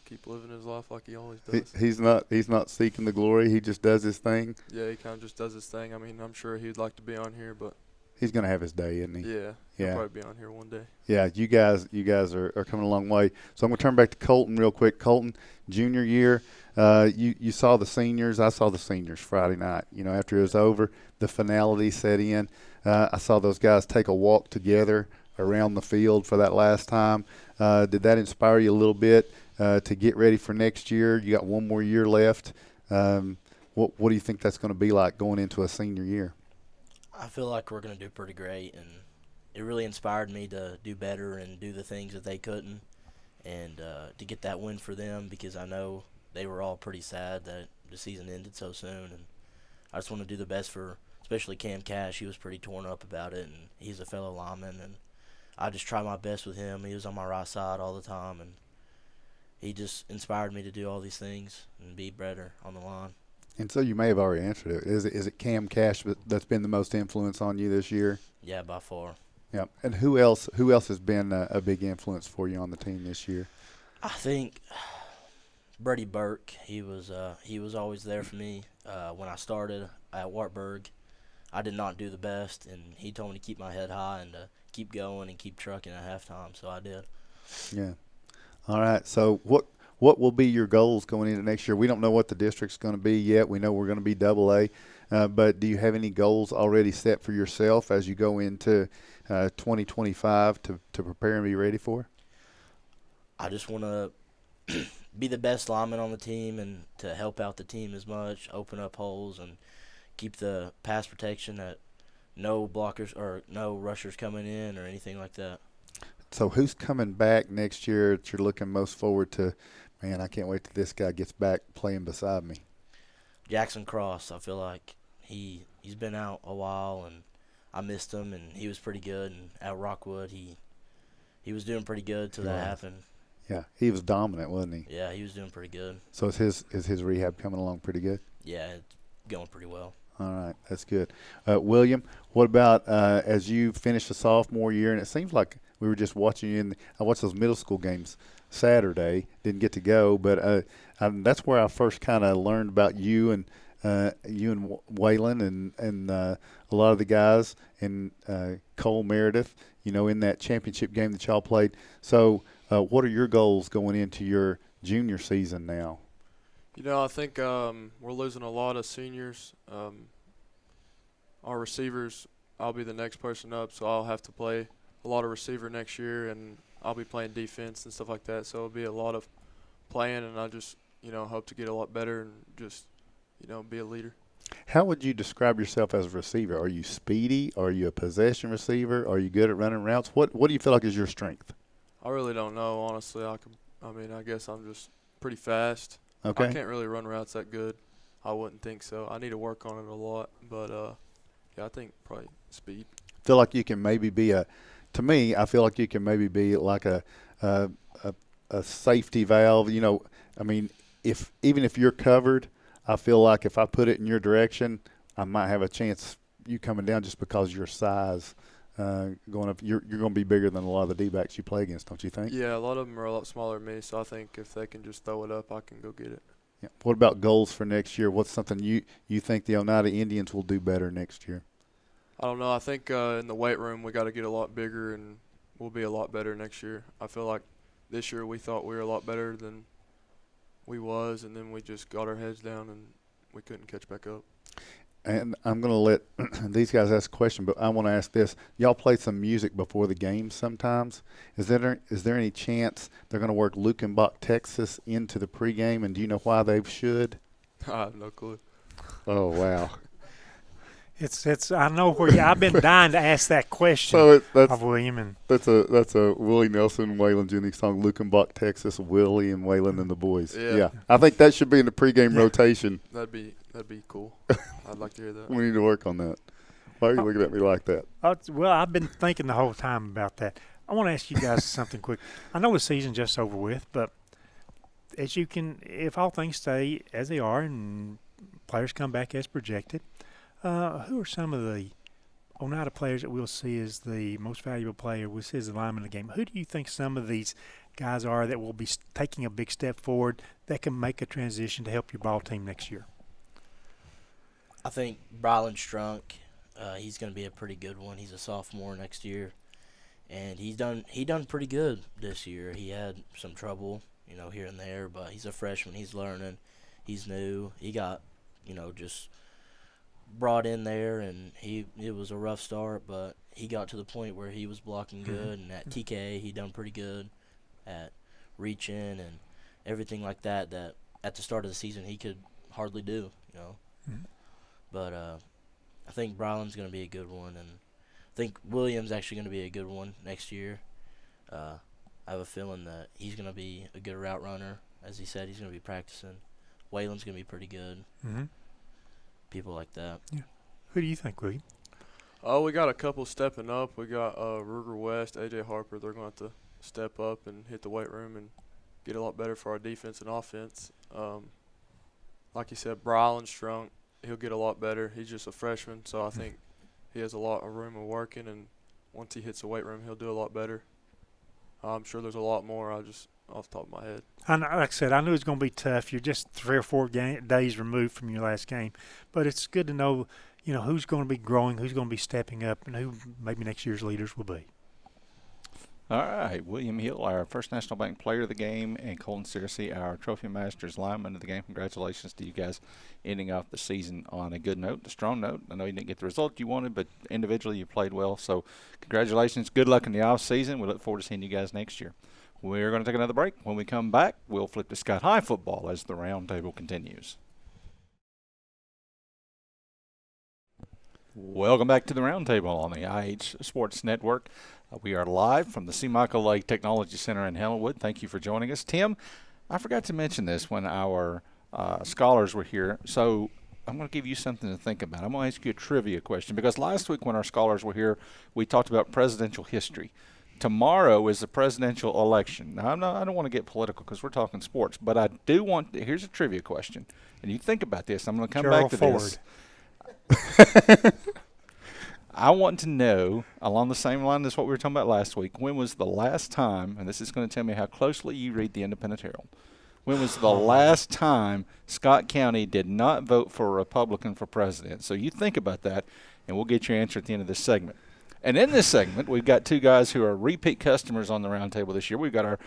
keep living his life like he always does. He's not seeking the glory. He just does his thing. Yeah, he kind of just does his thing. I mean, I'm sure he'd like to be on here, but he's going to have his day, isn't he? Yeah, he'll probably be on here one day. Yeah, you guys are coming a long way. So I'm going to turn back to Colton real quick. Colton, junior year, you saw the seniors. I saw the seniors Friday night. After it was over, the finality set in. I saw those guys take a walk together around the field for that last time. Did that inspire you a little bit to get ready for next year? You got one more year left. What do you think that's going to be like going into a senior year? I feel like we're going to do pretty great, and it really inspired me to do better and do the things that they couldn't, and to get that win for them, because I know they were all pretty sad that the season ended so soon, and I just want to do the best for especially Cam Cash. He was pretty torn up about it, and he's a fellow lineman, and I just tried my best with him. He was on my right side all the time, and he just inspired me to do all these things and be better on the line. And so you may have already answered it. Is it Cam Cash that's been the most influence on you this year? Yeah, by far. Yeah. And who else has been a big influence for you on the team this year? I think Brady Burke. He was always there for me when I started at Wartburg. I did not do the best, and he told me to keep my head high and to keep going and keep trucking at halftime, so I did. Yeah. All right. So what will be your goals going into next year? We don't know what the district's going to be yet. We know we're going to be AA, but do you have any goals already set for yourself as you go into 2025 to prepare and be ready for? I just want to be the best lineman on the team and to help out the team as much, open up holes, and keep the pass protection that no blockers or no rushers coming in or anything like that. So who's coming back next year that you're looking most forward to? Man, I can't wait till this guy gets back playing beside me. Jackson Cross, I feel like he's been out a while, and I missed him, and he was pretty good. And at Rockwood, he was doing pretty good till that happened. Yeah, he was dominant, wasn't he? Yeah, he was doing pretty good. So is his rehab coming along pretty good? Yeah, it's going pretty well. All right, that's good. William, what about as you finish the sophomore year? And it seems like we were just watching you I watched those middle school games Saturday. Didn't get to go, but that's where I first kind of learned about you and Waylon and a lot of the guys and Cole Meredith. In that championship game that y'all played. So, what are your goals going into your junior season now? I think we're losing a lot of seniors. Our receivers, I'll be the next person up, so I'll have to play a lot of receiver next year, and I'll be playing defense and stuff like that. So it'll be a lot of playing, and I just, hope to get a lot better and just, be a leader. How would you describe yourself as a receiver? Are you speedy? Are you a possession receiver? Are you good at running routes? What do you feel like is your strength? I really don't know, honestly. I guess I'm just pretty fast. Okay. I can't really run routes that good. I wouldn't think so. I need to work on it a lot, but I think probably speed. Feel like you can maybe be to me, I feel like you can maybe be like a safety valve. Even if you're covered, I feel like if I put it in your direction, I might have a chance you coming down just because your size going up. You're going to be bigger than a lot of the D-backs you play against, don't you think? Yeah, a lot of them are a lot smaller than me, so I think if they can just throw it up, I can go get it. Yeah. What about goals for next year? What's something you think the Oneida Indians will do better next year? I don't know. I think in the weight room we got to get a lot bigger, and we'll be a lot better next year. I feel like this year we thought we were a lot better than we was, and then we just got our heads down and we couldn't catch back up. And I'm going to let these guys ask a question, but I want to ask this. Y'all play some music before the game sometimes. Is there any chance they're going to work Lukenbach, Texas into the pregame, and do you know why they should? I have no clue. Oh, wow. It's I know where I've been dying to ask that question of William. And that's a Willie Nelson, Waylon Jennings song, Lukenbach, Texas, Willie and Waylon and the boys. Yeah. I think that should be in the pregame rotation. That'd be cool. I'd like to hear that. We need to work on that. Why are you looking at me like that? Well, I've been thinking the whole time about that. I want to ask you guys something quick. I know the season's just over with, but if all things stay as they are and players come back as projected, who are some of the Oneida players that we'll see as the most valuable player, we'll see as the lineman of the game? Who do you think some of these guys are that will be taking a big step forward that can make a transition to help your ball team next year? I think Brylan Strunk, he's going to be a pretty good one. He's a sophomore next year, and he done pretty good this year. He had some trouble, here and there, but he's a freshman. He's learning. He's new. He got, just brought in there, and it was a rough start, but he got to the point where he was blocking good, and at TK he done pretty good at reaching and everything like that at the start of the season he could hardly do, But I think Brylan's going to be a good one, and I think William's actually going to be a good one next year. I have a feeling that he's going to be a good route runner. As he said, he's going to be practicing. Waylon's going to be pretty good. People like that. Yeah. Who do you think, William? We got a couple stepping up. We got Ruger West, AJ Harper. They're going to have to step up and hit the weight room and get a lot better for our defense and offense. Like you said, Brylan Strunk, he'll get a lot better. He's just a freshman, so I think he has a lot of room of working. And once he hits the weight room, he'll do a lot better. I'm sure there's a lot more. Just off the top of my head. Like I said, I knew it was going to be tough. You're just 3 or 4 days removed from your last game, but it's good to know, who's going to be growing, who's going to be stepping up, and who maybe next year's leaders will be. All right, William Hill, our First National Bank Player of the Game, and Colton Searcy, our Trophy Masters lineman of the game. Congratulations to you guys ending off the season on a good note, a strong note. I know you didn't get the result you wanted, but individually you played well. So congratulations. Good luck in the off season. We look forward to seeing you guys next year. We're going to take another break. When we come back, we'll flip to Scott High football as the roundtable continues. Welcome back to the roundtable on the IH Sports Network. We are live from the C. Michael Lake Technology Center in Hellenwood. Thank you for joining us. Tim, I forgot to mention this when our scholars were here, so I'm going to give you something to think about. I'm going to ask you a trivia question because last week when our scholars were here, we talked about presidential history. Tomorrow is the presidential election. Now, I don't want to get political because we're talking sports, but I do want – here's a trivia question, and you think about this. I'm going to come back to this. I want to know, along the same line as what we were talking about last week, when was the last time, and this is going to tell me how closely you read the Independent Herald, when was the last time Scott County did not vote for a Republican for president? So you think about that, and we'll get your answer at the end of this segment. And in this segment, we've got 2 guys who are repeat customers on the roundtable this year. We've got our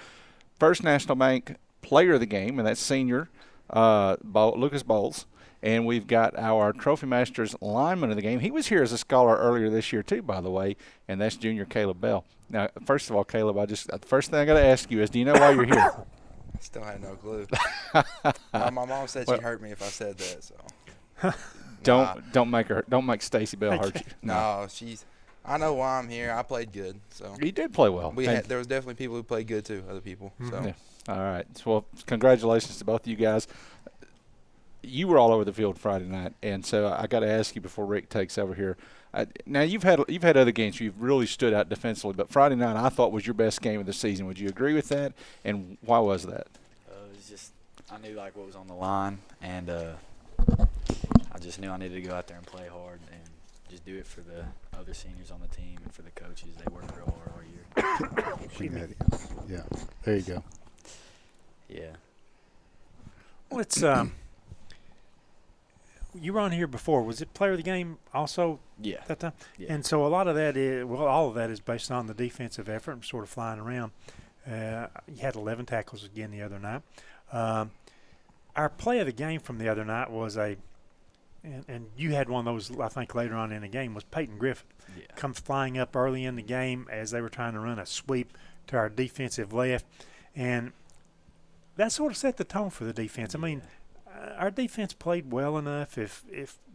First National Bank Player of the Game, and that's senior Lucas Bowles. And we've got our Trophy Masters lineman of the game. He was here as a scholar earlier this year, too, by the way, and that's junior Caleb Bell. Now, first of all, Caleb, the first thing I got to ask you is, do you know why you're here? I still have no clue. My mom said she'd hurt me if I said that. So don't make Stacy Bell hurt you. No, I know why I'm here. I played good. So you did play well. There was definitely people who played good too, other people. So yeah. All right. Well, congratulations to both of you guys. You were all over the field Friday night, and so I got to ask you before Rick takes over here. Now you've had other games where you've really stood out defensively, but Friday night I thought was your best game of the season. Would you agree with that? And why was that? It was just I knew what was on the line, and I just knew I needed to go out there and play hard and just do it for the other seniors on the team and for the coaches. They worked real hard all year. Yeah, there you go. Yeah. Well, it's you were on here before. Was it player of the game also? Yeah. That time? Yeah. And so a lot of that is, all of that is based on the defensive effort and sort of flying around. You had 11 tackles again the other night. Our play of the game from the other night was and you had one of those, I think, later on in the game, was Peyton Griffin. Yeah. Comes flying up early in the game as they were trying to run a sweep to our defensive left. And that sort of set the tone for the defense. I mean, our defense played well enough. If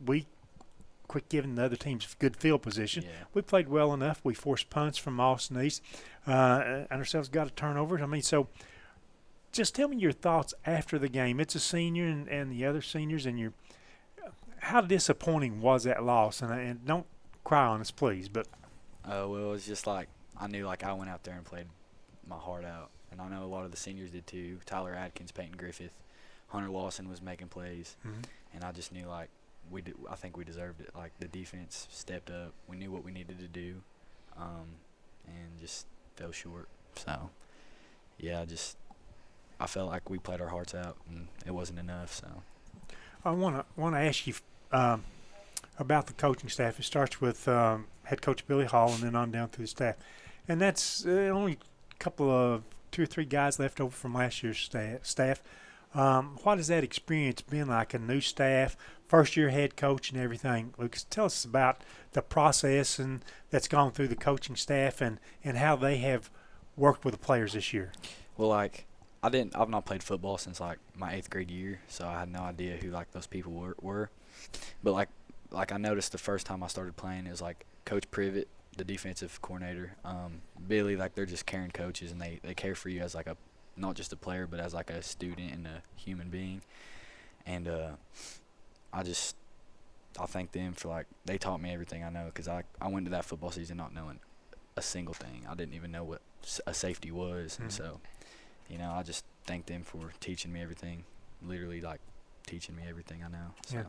we quit giving the other teams good field position, we played well enough. We forced punts from Austin East, and ourselves got a turnover. I mean, so just tell me your thoughts after the game. It's a senior and the other seniors, and how disappointing was that loss? And don't cry on us, please. But well, it was just I knew I went out there and played my heart out, and I know a lot of the seniors did too. Tyler Adkins, Peyton Griffith. Hunter Lawson was making plays, and I just knew I think we deserved it. The defense stepped up. We knew what we needed to do, and just fell short. So, yeah, I felt like we played our hearts out, and it wasn't enough. So, I want to ask you about the coaching staff. It starts with head coach Billy Hall, and then on down through the staff, and that's only a couple of 2 or 3 guys left over from last year's staff. What has that experience been like? A new staff, first-year head coach and everything. Lucas, tell us about the process and that's gone through the coaching staff and how they have worked with the players this year. Well, I've not played football since my 8th grade year, so I had no idea who those people were. But I noticed the first time I started playing, it was Coach Privet, the defensive coordinator, Billy. They're just caring coaches, and they care for you as not just a player, but as a student and a human being. And I thank them for they taught me everything I know, because I went to that football season not knowing a single thing. I didn't even know what a safety was. And so, I just thank them for teaching me everything, literally teaching me everything I know. So. Yeah.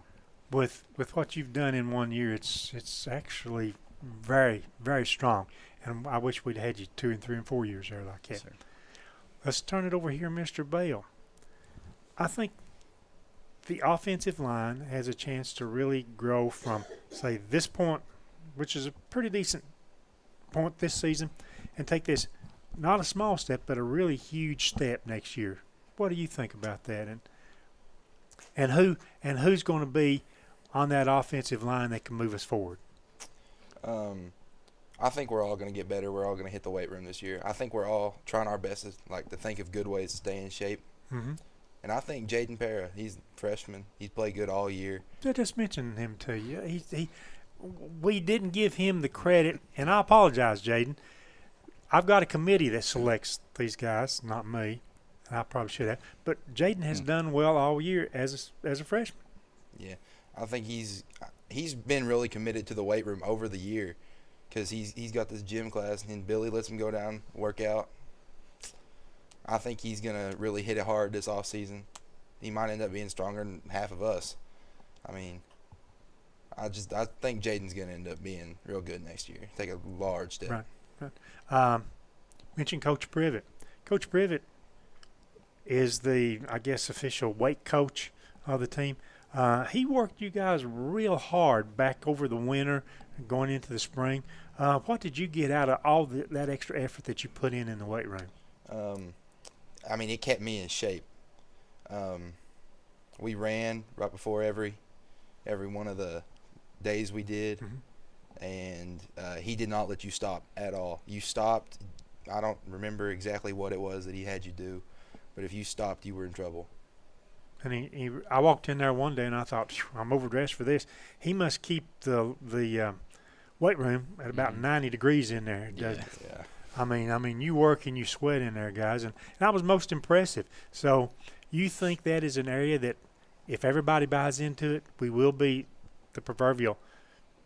With what you've done in 1 year, it's actually very, very strong. And I wish we'd had you 2 and 3 and 4 years there like that. Sir. Let's turn it over here, Mr. Bell. I think the offensive line has a chance to really grow from, say, this point, which is a pretty decent point this season, and take this, not a small step, but a really huge step next year. What do you think about that? And who's going to be on that offensive line that can move us forward? I think we're all going to get better. We're all going to hit the weight room this year. I think we're all trying our best to think of good ways to stay in shape. Mm-hmm. And I think Jaden Parra, he's a freshman. He's played good all year. I just mentioned him to you. We didn't give him the credit, and I apologize, Jaden. I've got a committee that selects these guys, not me. And I probably should have. But Jaden has done well all year as a freshman. Yeah, I think he's been really committed to the weight room over the year because he's got this gym class, and Billy lets him go down, work out. I think he's going to really hit it hard this offseason. He might end up being stronger than half of us. I mean, I think Jaden's going to end up being real good next year, take a large step. Right. Mention Coach Privet. Coach Privet is the, I guess, official weight coach of the team. He worked you guys real hard back over the winter and going into the spring. What did you get out of all that extra effort that you put in the weight room? I mean, it kept me in shape. We ran right before every one of the days we did, and he did not let you stop at all. You stopped. I don't remember exactly what it was that he had you do, but if you stopped, you were in trouble. And I walked in there one day and I thought, I'm overdressed for this. He must keep the weight room at about 90 degrees in there. Yeah. I mean, you work and you sweat in there, guys, and that was most impressive. So you think that is an area that if everybody buys into it, we will be the proverbial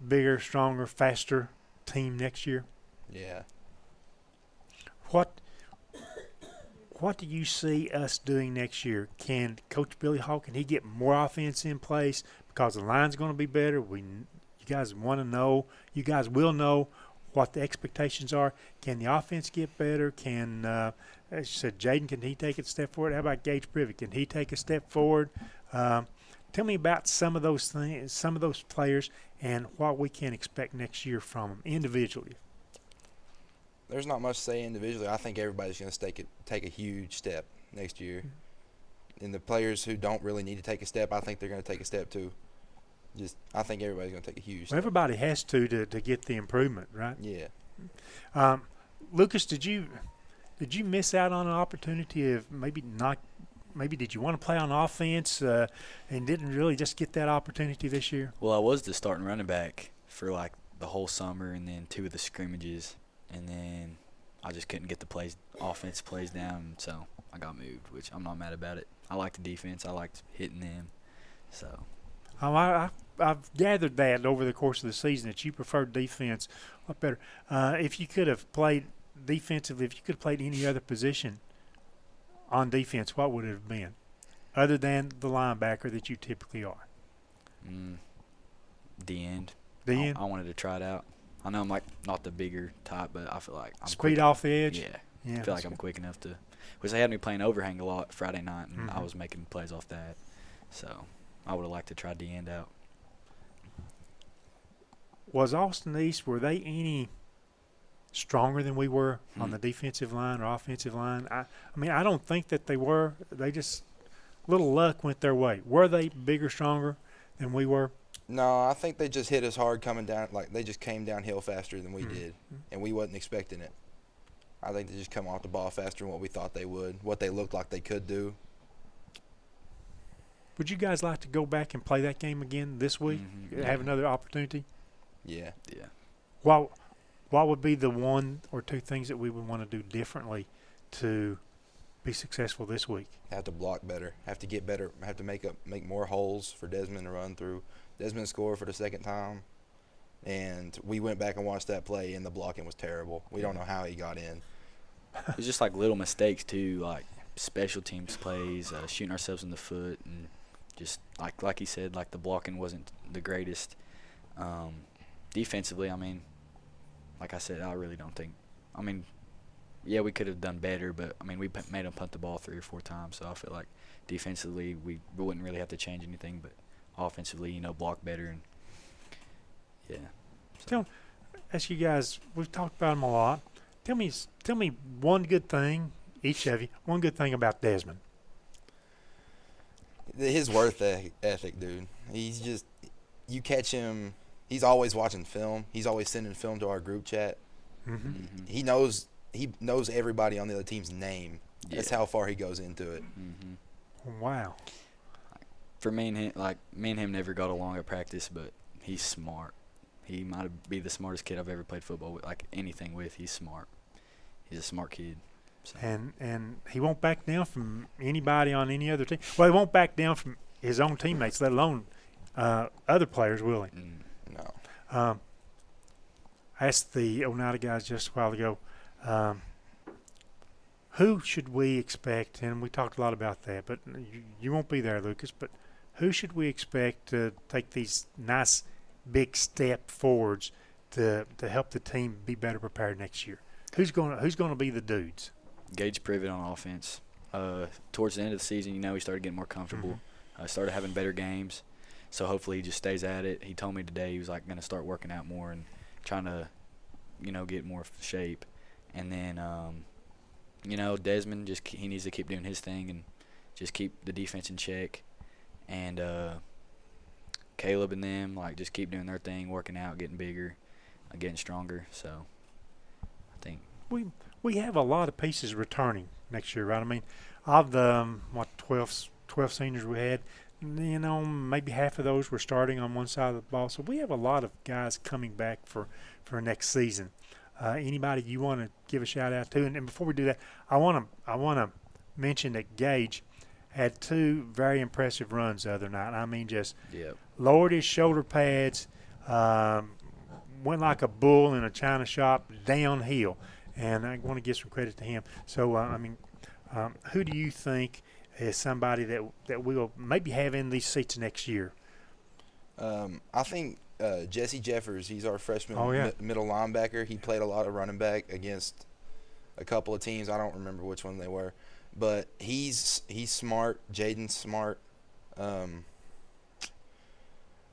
bigger, stronger, faster team next year? Yeah. What do you see us doing next year? Can Coach Billy Hall, can he get more offense in place because the line's going to be better? You guys want to know. You guys will know what the expectations are. Can the offense get better? Can, as you said, Jaden, can he take a step forward? How about Gage Privet? Can he take a step forward? Tell me about some of those things, some of those players, and what we can expect next year from them individually. There's not much to say individually. I think everybody's going to take a huge step next year. And the players who don't really need to take a step, I think they're going to take a step too. I think everybody's going to take a huge step. Everybody has to get the improvement, right? Yeah. Lucas, did you miss out on an opportunity of maybe did you want to play on offense and didn't really just get that opportunity this year? Well, I was the starting running back for like the whole summer and then 2 of the scrimmages. And then I just couldn't get the offense plays down, so I got moved, which I'm not mad about it. I like the defense. I liked hitting them. So I've gathered that over the course of the season that you preferred defense a lot better. If you could have played defensively, if you could have played any other position on defense, what would it have been other than the linebacker that you typically are? The end. The end? I wanted to try it out. I know I'm like not the bigger type, but I feel like I'm speed quick. Off the edge. Yeah, I feel like I'm quick enough to. Because they had me playing overhang a lot Friday night, and I was making plays off that. So I would have liked to try D end out. Was Austin East, were they any stronger than we were on the defensive line or offensive line? I mean, I don't think that they were. They just little luck went their way. Were they bigger, stronger than we were? No, I think they just hit us hard coming down. Like, they just came downhill faster than we did, and we wasn't expecting it. I think they just come off the ball faster than what we thought they would, what they looked like they could do. Would you guys like to go back and play that game again this week? Have another opportunity? Yeah. Yeah. What would be the 1 or 2 things that we would want to do differently to be successful this week? Have to block better. Have to get better. Have to make more holes for Desmond to run through. Desmond scored for the second time, and we went back and watched that play, and the blocking was terrible. We don't know how he got in. It was just like little mistakes too, like special teams plays, shooting ourselves in the foot, and just like he said, like the blocking wasn't the greatest. Defensively, I mean, like I said, I really don't think. I mean, yeah, we could have done better, but I mean, we made them punt the ball 3 or 4 times. So I feel like defensively we wouldn't really have to change anything, but offensively, block better and yeah. Ask you guys, we've talked about him a lot. Tell me one good thing, each of you, one good thing about Desmond. His work ethic, dude. He's just, you catch him, he's always watching film. He's always sending film to our group chat. Mm-hmm. He knows everybody on the other team's name. Yeah. That's how far he goes into it. Mm-hmm. Wow. For me and him never got along at practice, but he's smart. He might be the smartest kid I've ever played football with, like anything with. He's smart. He's a smart kid. So. And he won't back down from anybody on any other team. Well, he won't back down from his own teammates, let alone other players, will he? No. I asked the Oneida guys just a while ago, who should we expect, and we talked a lot about that, but you won't be there, Lucas, but who should we expect to take these nice big step forwards to help the team be better prepared next year? Who's going to be the dudes? Gage Privet on offense. Towards the end of the season, he started getting more comfortable. Started having better games. So hopefully he just stays at it. He told me today he was going to start working out more and trying to, get more shape. And then, Desmond he needs to keep doing his thing and just keep the defense in check. And Caleb and them just keep doing their thing, working out, getting bigger, getting stronger. So I think we have a lot of pieces returning next year, right? I mean, of the 12 seniors we had, maybe half of those were starting on one side of the ball. So we have a lot of guys coming back for next season. Anybody you want to give a shout out to? And before we do that, I want to mention that Gage had 2 very impressive runs the other night. I mean, just lowered his shoulder pads, went like a bull in a china shop downhill. And I want to give some credit to him. So, who do you think is somebody that we'll maybe have in these seats next year? I think Jesse Jeffers, he's our freshman middle linebacker. He played a lot of running back against a couple of teams. I don't remember which one they were. But he's smart. Jaden's smart. I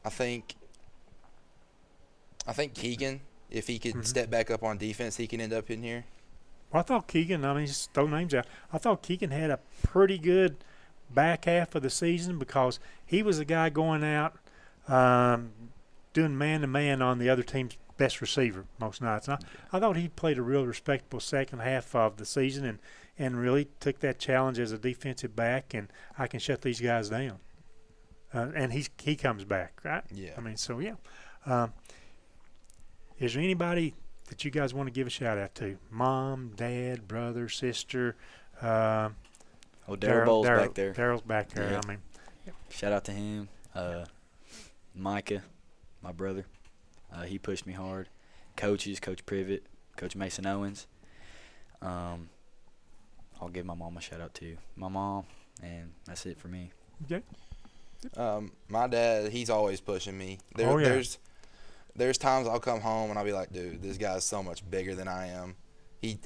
think Keegan, if he could step back up on defense, he can end up in here. Well, I thought Keegan, just throw names out. I thought Keegan had a pretty good back half of the season because he was the guy going out doing man-to-man on the other team's best receiver most nights. And I thought he played a real respectable second half of the season and really took that challenge as a defensive back, and I can shut these guys down. And he comes back, right? Yeah. Is there anybody that you guys want to give a shout-out to? Mom, dad, brother, sister? Darryl Bowles back there. Darryl's back there. Yeah. Shout out to him. Micah, my brother. He pushed me hard. Coaches, Coach Privet, Coach Mason Owens. I'll give my mom a shout-out too. My mom, and that's it for me. Okay. My dad, he's always pushing me. There's times I'll come home and I'll be like, dude, this guy's so much bigger than I am.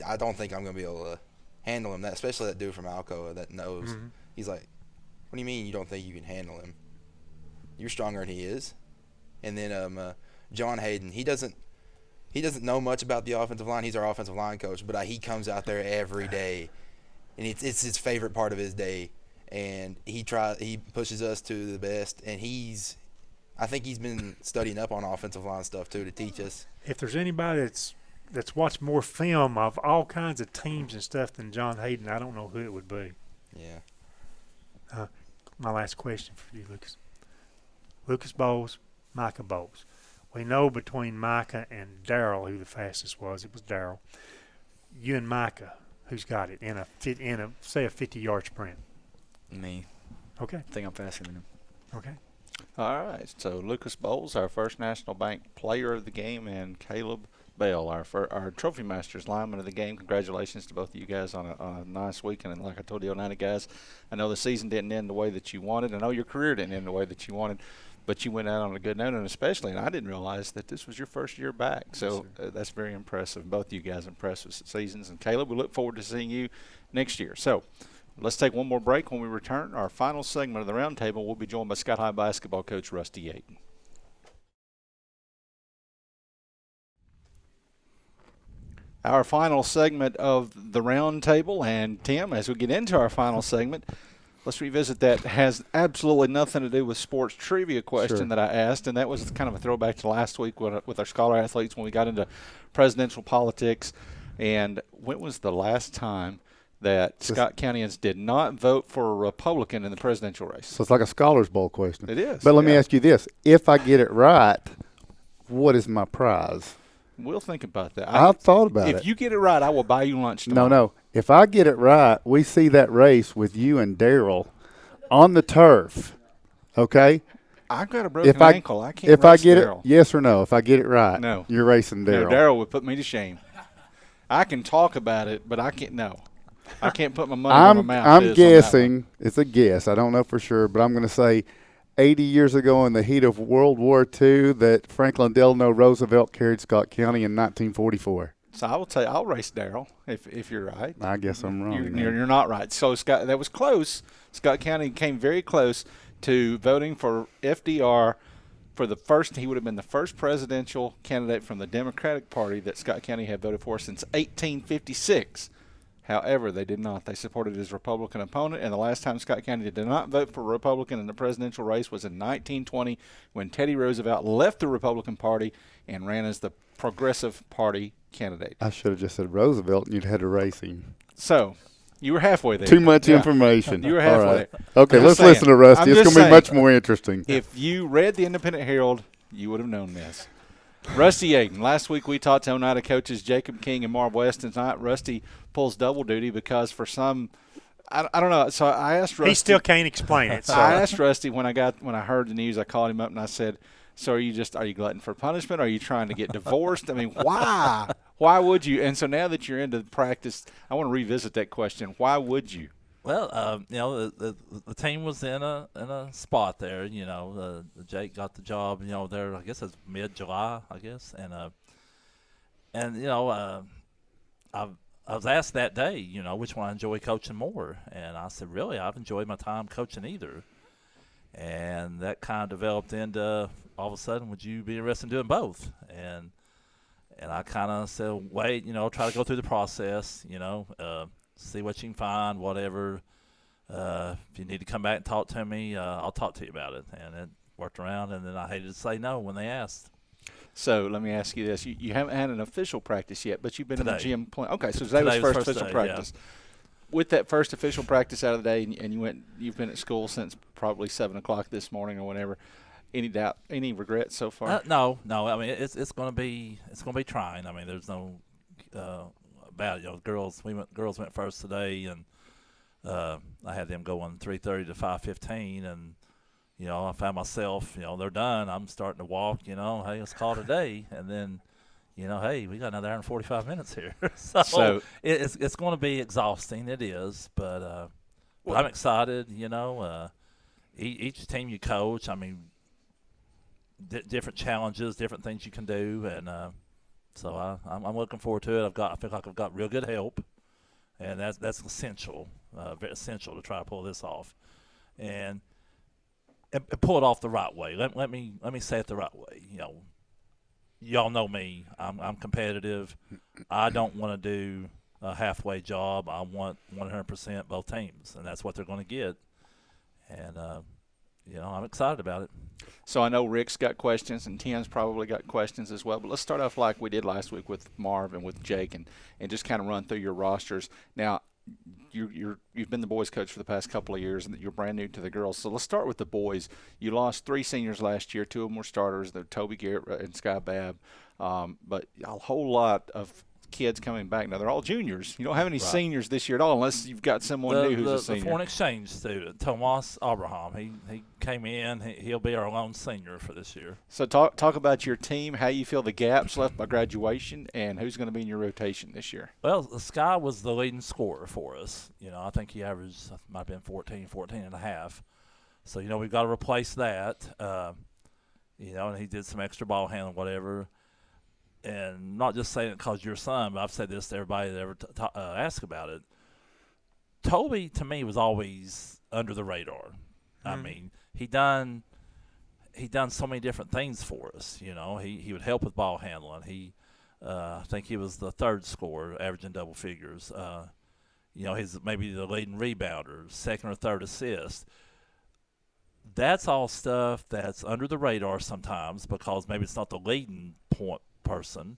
I don't think I'm going to be able to handle him, especially that dude from Alcoa that knows. Mm-hmm. He's like, what do you mean you don't think you can handle him? You're stronger than he is. And then John Hayden, he doesn't know much about the offensive line. He's our offensive line coach, but he comes out there every day, and it's his favorite part of his day. And he pushes us to the best, and I think he's been studying up on offensive line stuff too to teach us. If there's anybody that's watched more film of all kinds of teams and stuff than John Hayden, I don't know who it would be. Yeah. My last question for you, Lucas. Lucas Bowles, Micah Bowles. We know between Micah and Darryl who the fastest was. It was Darryl. You and Micah, who's got it in a 50-yard sprint? Me. Okay. I think I'm faster than him. Okay. All right. So Lucas Bowles, our first National Bank Player of the Game, and Caleb Bell, our Trophy Masters lineman of the game. Congratulations to both of you guys on a nice weekend. And like I told you, Oneida guys, I know the season didn't end the way that you wanted. I know your career didn't end the way that you wanted. but you went out on a good note, and especially, and I didn't realize that this was your first year back. So that's very impressive. Both you guys impressive seasons. And Caleb, we look forward to seeing you next year. So let's take one more break. When we return, our final segment of the roundtable, we'll be joined by Scott High basketball coach Rusty Yaten. Our final segment of the roundtable, and Tim, as we get into our final segment, let's revisit that. Has absolutely nothing to do with sports trivia question that I asked, and that was kind of a throwback to last week with our scholar athletes when we got into presidential politics. And when was the last time that Scott Countyans did not vote for a Republican in the presidential race? So it's like a Scholars Bowl question. It is. But let me ask you this. If I get it right, what is my prize? We'll think about that. I've thought about it. If you get it right, I will buy you lunch tomorrow. No. If I get it right, we see that race with you and Daryl on the turf, okay? I've got a broken ankle. I can't race If I get Daryl. it, yes or no? If I get it right, no. You're racing Daryl. No, Daryl would put me to shame. I can talk about it, but I can't. No, I can't put my money where my mouth is. I'm guessing. It's a guess. I don't know for sure, but I'm going to say 80 years ago in the heat of World War II that Franklin Delano Roosevelt carried Scott County in 1944. So I will tell you, I'll race Daryl if you're right. I guess I'm wrong. You're not right. So Scott, that was close. Scott County came very close to voting for FDR for the first. He would have been the first presidential candidate from the Democratic Party that Scott County had voted for since 1856. However, they did not. They supported his Republican opponent, and the last time Scott County did not vote for a Republican in the presidential race was in 1920 when Teddy Roosevelt left the Republican Party and ran as the Progressive Party candidate. I should have just said Roosevelt, and you'd had to race him. So you were halfway there. Too much information. You were halfway there. Okay, let's listen to Rusty. It's going to be much more interesting. If you read the Independent Herald, you would have known this. Rusty Yaten. Last week we talked to Oneida coaches Jacob King and Marv West. Tonight Rusty pulls double duty because for some I don't know. So I asked Rusty. He still can't explain it. So. I asked Rusty when I heard the news. I called him up and I said, "So are you glutton for punishment? Are you trying to get divorced? I mean, why? Why would you?" And so now that you're into practice, I want to revisit that question. Why would you? Well, the team was in a spot there. Jake got the job. There. I guess it's mid-July. I guess, I was asked that day, which one I enjoy coaching more, and I said, really, I've enjoyed my time coaching either. And that kind of developed into all of a sudden, would you be interested in doing both? And I kind of said, wait, try to go through the process, see what you can find, whatever. If you need to come back and talk to me, I'll talk to you about it. And it worked around, and then I hated to say no when they asked. So let me ask you this. You haven't had an official practice yet, but you've been today. In the gym playing. Okay, so today was first official day, practice. Yeah. With that first official practice out of the day, and you've been at school since probably 7 o'clock this morning or whenever. Any doubt, any regrets so far? No. I mean, it's going to be trying. I mean, there's no about it. Girls went first today, and I had them going 3:30 to 5:15, and I found myself, they're done. I'm starting to walk. Hey, let's call it a day, and then. Hey, we got another hour and 45 minutes here. so it's going to be exhausting. It is, but I'm excited. Each team you coach, I mean, different challenges, different things you can do, and so I'm looking forward to it. I feel like I've got real good help, and that's essential, very essential to try to pull this off, and pull it off the right way. Let me say it the right way. Y'all know me. I'm competitive. I don't want to do a halfway job. I want 100% both teams, and that's what they're going to get. And I'm excited about it. So I know Rick's got questions, and Tim's probably got questions as well. But let's start off like we did last week with Marv and with Jake, and just kind of run through your rosters. Now, you've been the boys coach for the past couple of years, and you're brand new to the girls. So let's start with the boys. You lost 3 seniors last year. 2 of them were starters. They're Toby Garrett and Sky Babb. But a whole lot of kids coming back. Now, they're all juniors. You don't have any seniors this year at all unless you've got someone new who's a senior. The foreign exchange student, Tomas Abraham, he came in. He'll be our lone senior for this year. So talk about your team, how you feel the gaps left by graduation, and who's going to be in your rotation this year. Well, Sky was the leading scorer for us. I think he averaged, might have been 14 and a half. So, we've got to replace that. and he did some extra ball handling, whatever. And not just saying it because your son, but I've said this to everybody that ever asked about it. Toby, to me, was always under the radar. I mean, he done so many different things for us. He would help with ball handling. I think he was the third scorer, averaging double figures. He's maybe the leading rebounder, second or third assist. That's all stuff that's under the radar sometimes because maybe it's not the leading point person,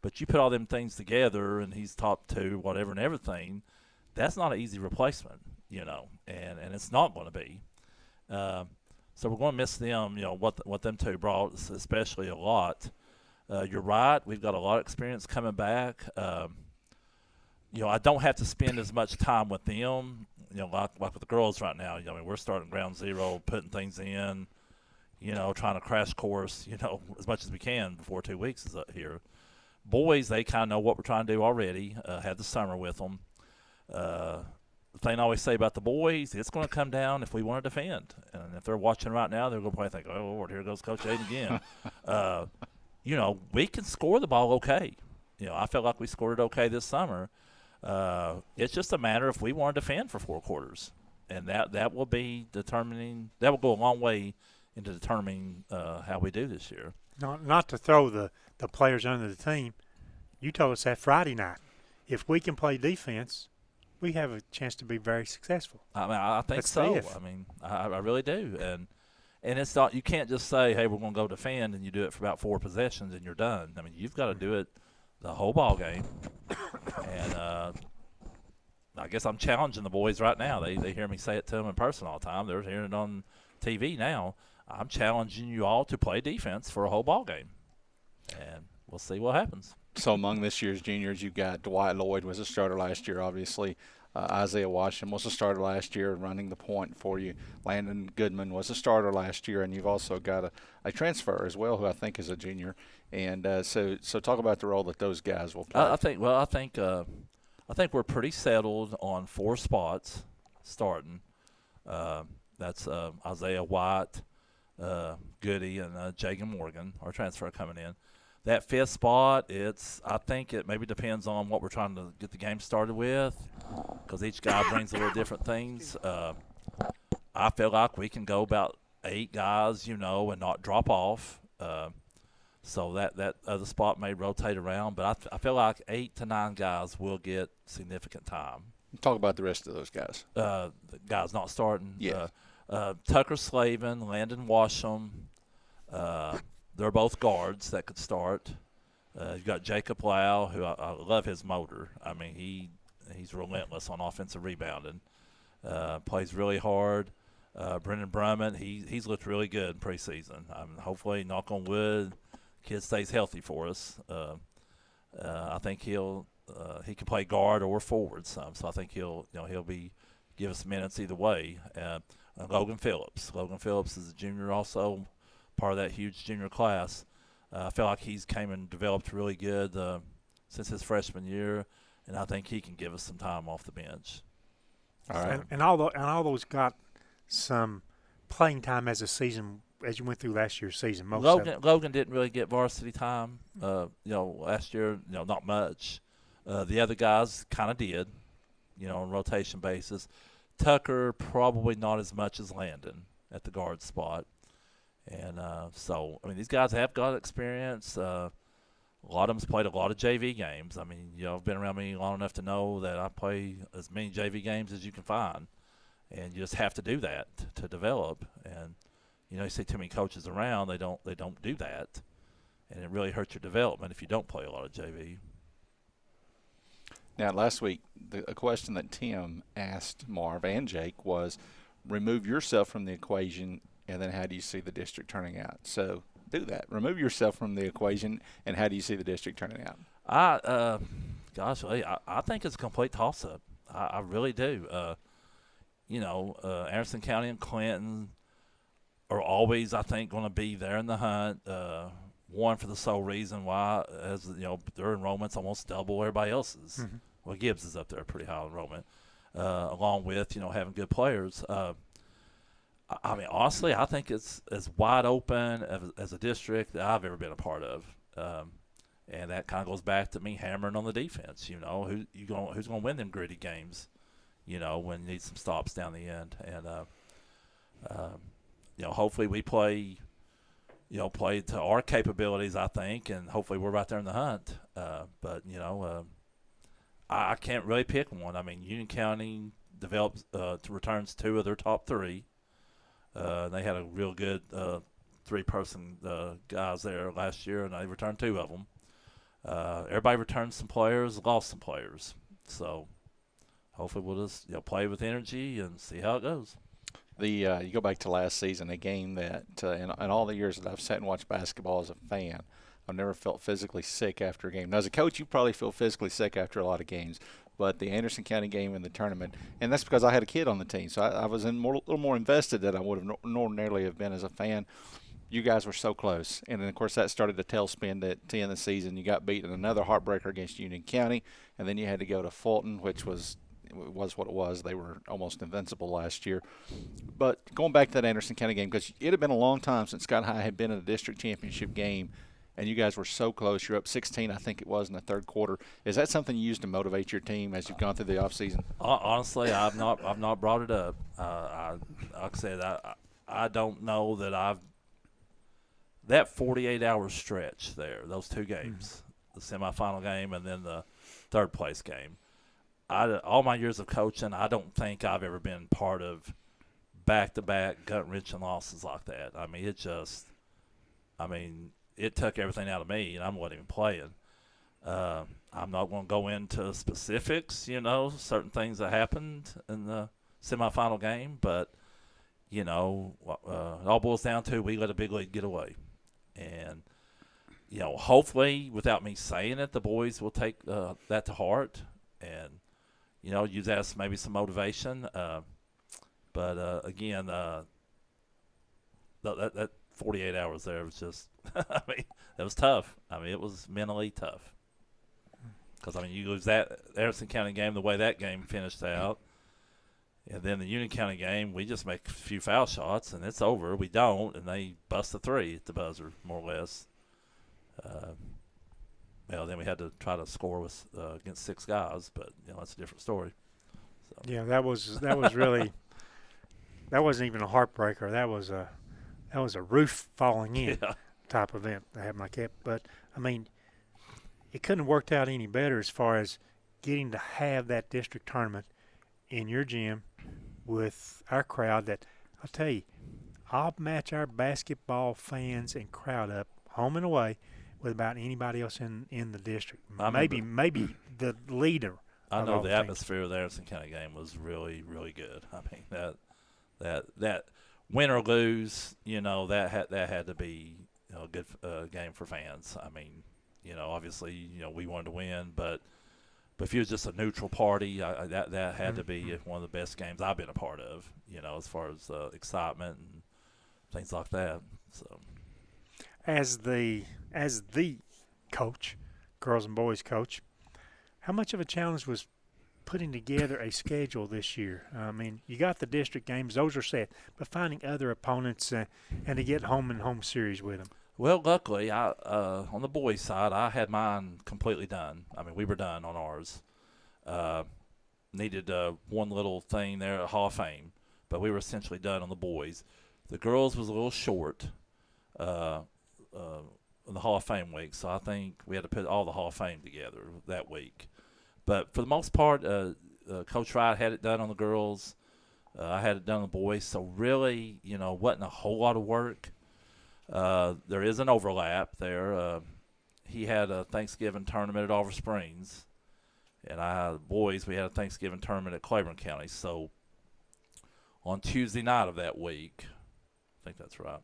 but you put all them things together and he's top 2, whatever, and everything. That's not an easy replacement, and it's not going to be. So we're going to miss them, what them two brought, especially a lot. You're right. We've got a lot of experience coming back. I don't have to spend as much time with them, like with the girls right now. We're starting ground zero, putting things in, trying to crash course, as much as we can before 2 weeks is up here. Boys, they kind of know what we're trying to do already. Had the summer with them. The thing I always say about the boys, it's going to come down if we want to defend. And if they're watching right now, they're going to probably think, oh, Lord, here goes Coach Aiden again. We can score the ball okay. I felt like we scored it okay this summer. It's just a matter if we want to defend for 4 quarters. And that will be determining – that will go a long way into determining how we do this year. Not to throw the players under the team, you told us that Friday night. If we can play defense – we have a chance to be very successful. I think so. I really do. And it's not, you can't just say, hey, we're going to go defend, and you do it for about 4 possessions and you're done. You've got to do it the whole ball game. And I guess I'm challenging the boys right now. They hear me say it to them in person all the time. They're hearing it on TV now. I'm challenging you all to play defense for a whole ball game. And we'll see what happens. So among this year's juniors, you've got Dwight Lloyd was a starter last year, obviously. Isaiah Washington was a starter last year running the point for you. Landon Goodman was a starter last year, and you've also got a transfer as well who I think is a junior. And so talk about the role that those guys will play. I think we're pretty settled on 4 spots starting. That's Isaiah White, Goody, and Jagan Morgan, our transfer coming in. That 5th spot, I think it maybe depends on what we're trying to get the game started with, because each guy brings a little different things. I feel like we can go about 8 guys, and not drop off. So that other spot may rotate around, but I feel like 8 to 9 guys will get significant time. Talk about the rest of those guys. The guys not starting. Yeah. Tucker Slavin, Landon Washam. They're both guards that could start. You've got Jacob Lau, who I love his motor. He's relentless on offensive rebounding. Plays really hard. Brendan Brummett, he's looked really good in preseason. Hopefully, knock on wood, kid stays healthy for us. I think he can play guard or forward some, so I think he'll give us minutes either way. Logan Phillips. Logan Phillips is a junior also, part of that huge junior class. I feel like he's came and developed really good since his freshman year, and I think he can give us some time off the bench. All right. And all those got some playing time as you went through last year's season. Logan didn't really get varsity time. Last year, not much. The other guys kind of did, on a rotation basis. Tucker probably not as much as Landon at the guard spot. And these guys have got experience. A lot of them's played a lot of JV games. I've been around me long enough to know that I play as many JV games as you can find. And you just have to do that to develop. And, you see too many coaches around, they don't do that. And it really hurts your development if you don't play a lot of JV. Now, last week, a question that Tim asked Marv and Jake was, remove yourself from the equation, and then how do you see the district turning out? So do that. Remove yourself from the equation, and how do you see the district turning out? I think it's a complete toss-up. I really do. Anderson County and Clinton are always, I think, going to be there in the hunt. One, for the sole reason why, their enrollment's almost double everybody else's. Mm-hmm. Well, Gibbs is up there, pretty high enrollment, along with, having good players. I mean, honestly, I think it's as wide open as a district that I've ever been a part of. And that kind of goes back to me hammering on the defense. You know, who's going to win them gritty games, you know, when you need some stops down the end. And, you know, hopefully we play to our capabilities, I think, and hopefully we're right there in the hunt. But, you know, I can't really pick one. I mean, Union County develops returns 2 of their top 3. They had a real good 3-person guys there last year, and they returned 2 of them. Everybody returned some players, lost some players. So hopefully we'll just play with energy and see how it goes. You go back to last season, a game that in all the years that I've sat and watched basketball as a fan, I've never felt physically sick after a game. Now, as a coach, you probably feel physically sick after a lot of games. But the Anderson County game in the tournament, and that's because I had a kid on the team, so I was a little more invested than I would have ordinarily have been as a fan. You guys were so close. And then, of course, that started a tailspin at the end of the season. You got beat in another heartbreaker against Union County, and then you had to go to Fulton, which was what it was. They were almost invincible last year. But going back to that Anderson County game, because it had been a long time since Scott High had been in a district championship game, and you guys were so close. You're up 16, I think it was, in the third quarter. Is that something you use to motivate your team as you've gone through the offseason? Honestly, I've not brought it up. Like I said, I don't know that that 48-hour stretch there, those 2 games, the semifinal game and then the third-place game. All my years of coaching, I don't think I've ever been part of back-to-back gut-wrenching losses like that. I mean, it took everything out of me, and I wasn't even playing. I'm not going to go into specifics, certain things that happened in the semifinal game, but, it all boils down to we let a big lead get away. And, hopefully, without me saying it, the boys will take that to heart and, use that as maybe some motivation. But again, that 48 hours there was just I mean, it was tough. I mean, it was mentally tough. Because, you lose that Anderson County game the way that game finished out. And then the Union County game, we just make a few foul shots, and it's over. We don't, and they bust a 3 at the buzzer, more or less. Then we had to try to score against 6 guys, but, that's a different story. So. Yeah, that was really – that wasn't even a heartbreaker. That was a roof falling in type event that happened like that. But, it couldn't have worked out any better as far as getting to have that district tournament in your gym with our crowd that, I'll tell you, I'll match our basketball fans and crowd up home and away with about anybody else in the district. Maybe the leader. I know the atmosphere of the Anderson County game was really, really good. That win or lose, that had to be a good game for fans. Obviously, we wanted to win, but if it was just a neutral party, that had to be one of the best games I've been a part of, as far as excitement and things like that. So, as the coach, girls and boys coach, how much of a challenge was putting together a schedule this year? You got the district games; those are set, but finding other opponents and to get home and home series with them. Well, luckily, on the boys' side, I had mine completely done. We were done on ours. Needed one little thing there at Hall of Fame, but we were essentially done on the boys. The girls was a little short in the Hall of Fame week, so I think we had to put all the Hall of Fame together that week. But for the most part, Coach Wright had it done on the girls. I had it done on the boys, so really, wasn't a whole lot of work. There is an overlap there. He had a Thanksgiving tournament at Oliver Springs, and we had a Thanksgiving tournament at Claiborne County. So on Tuesday night of that week, I think that's right,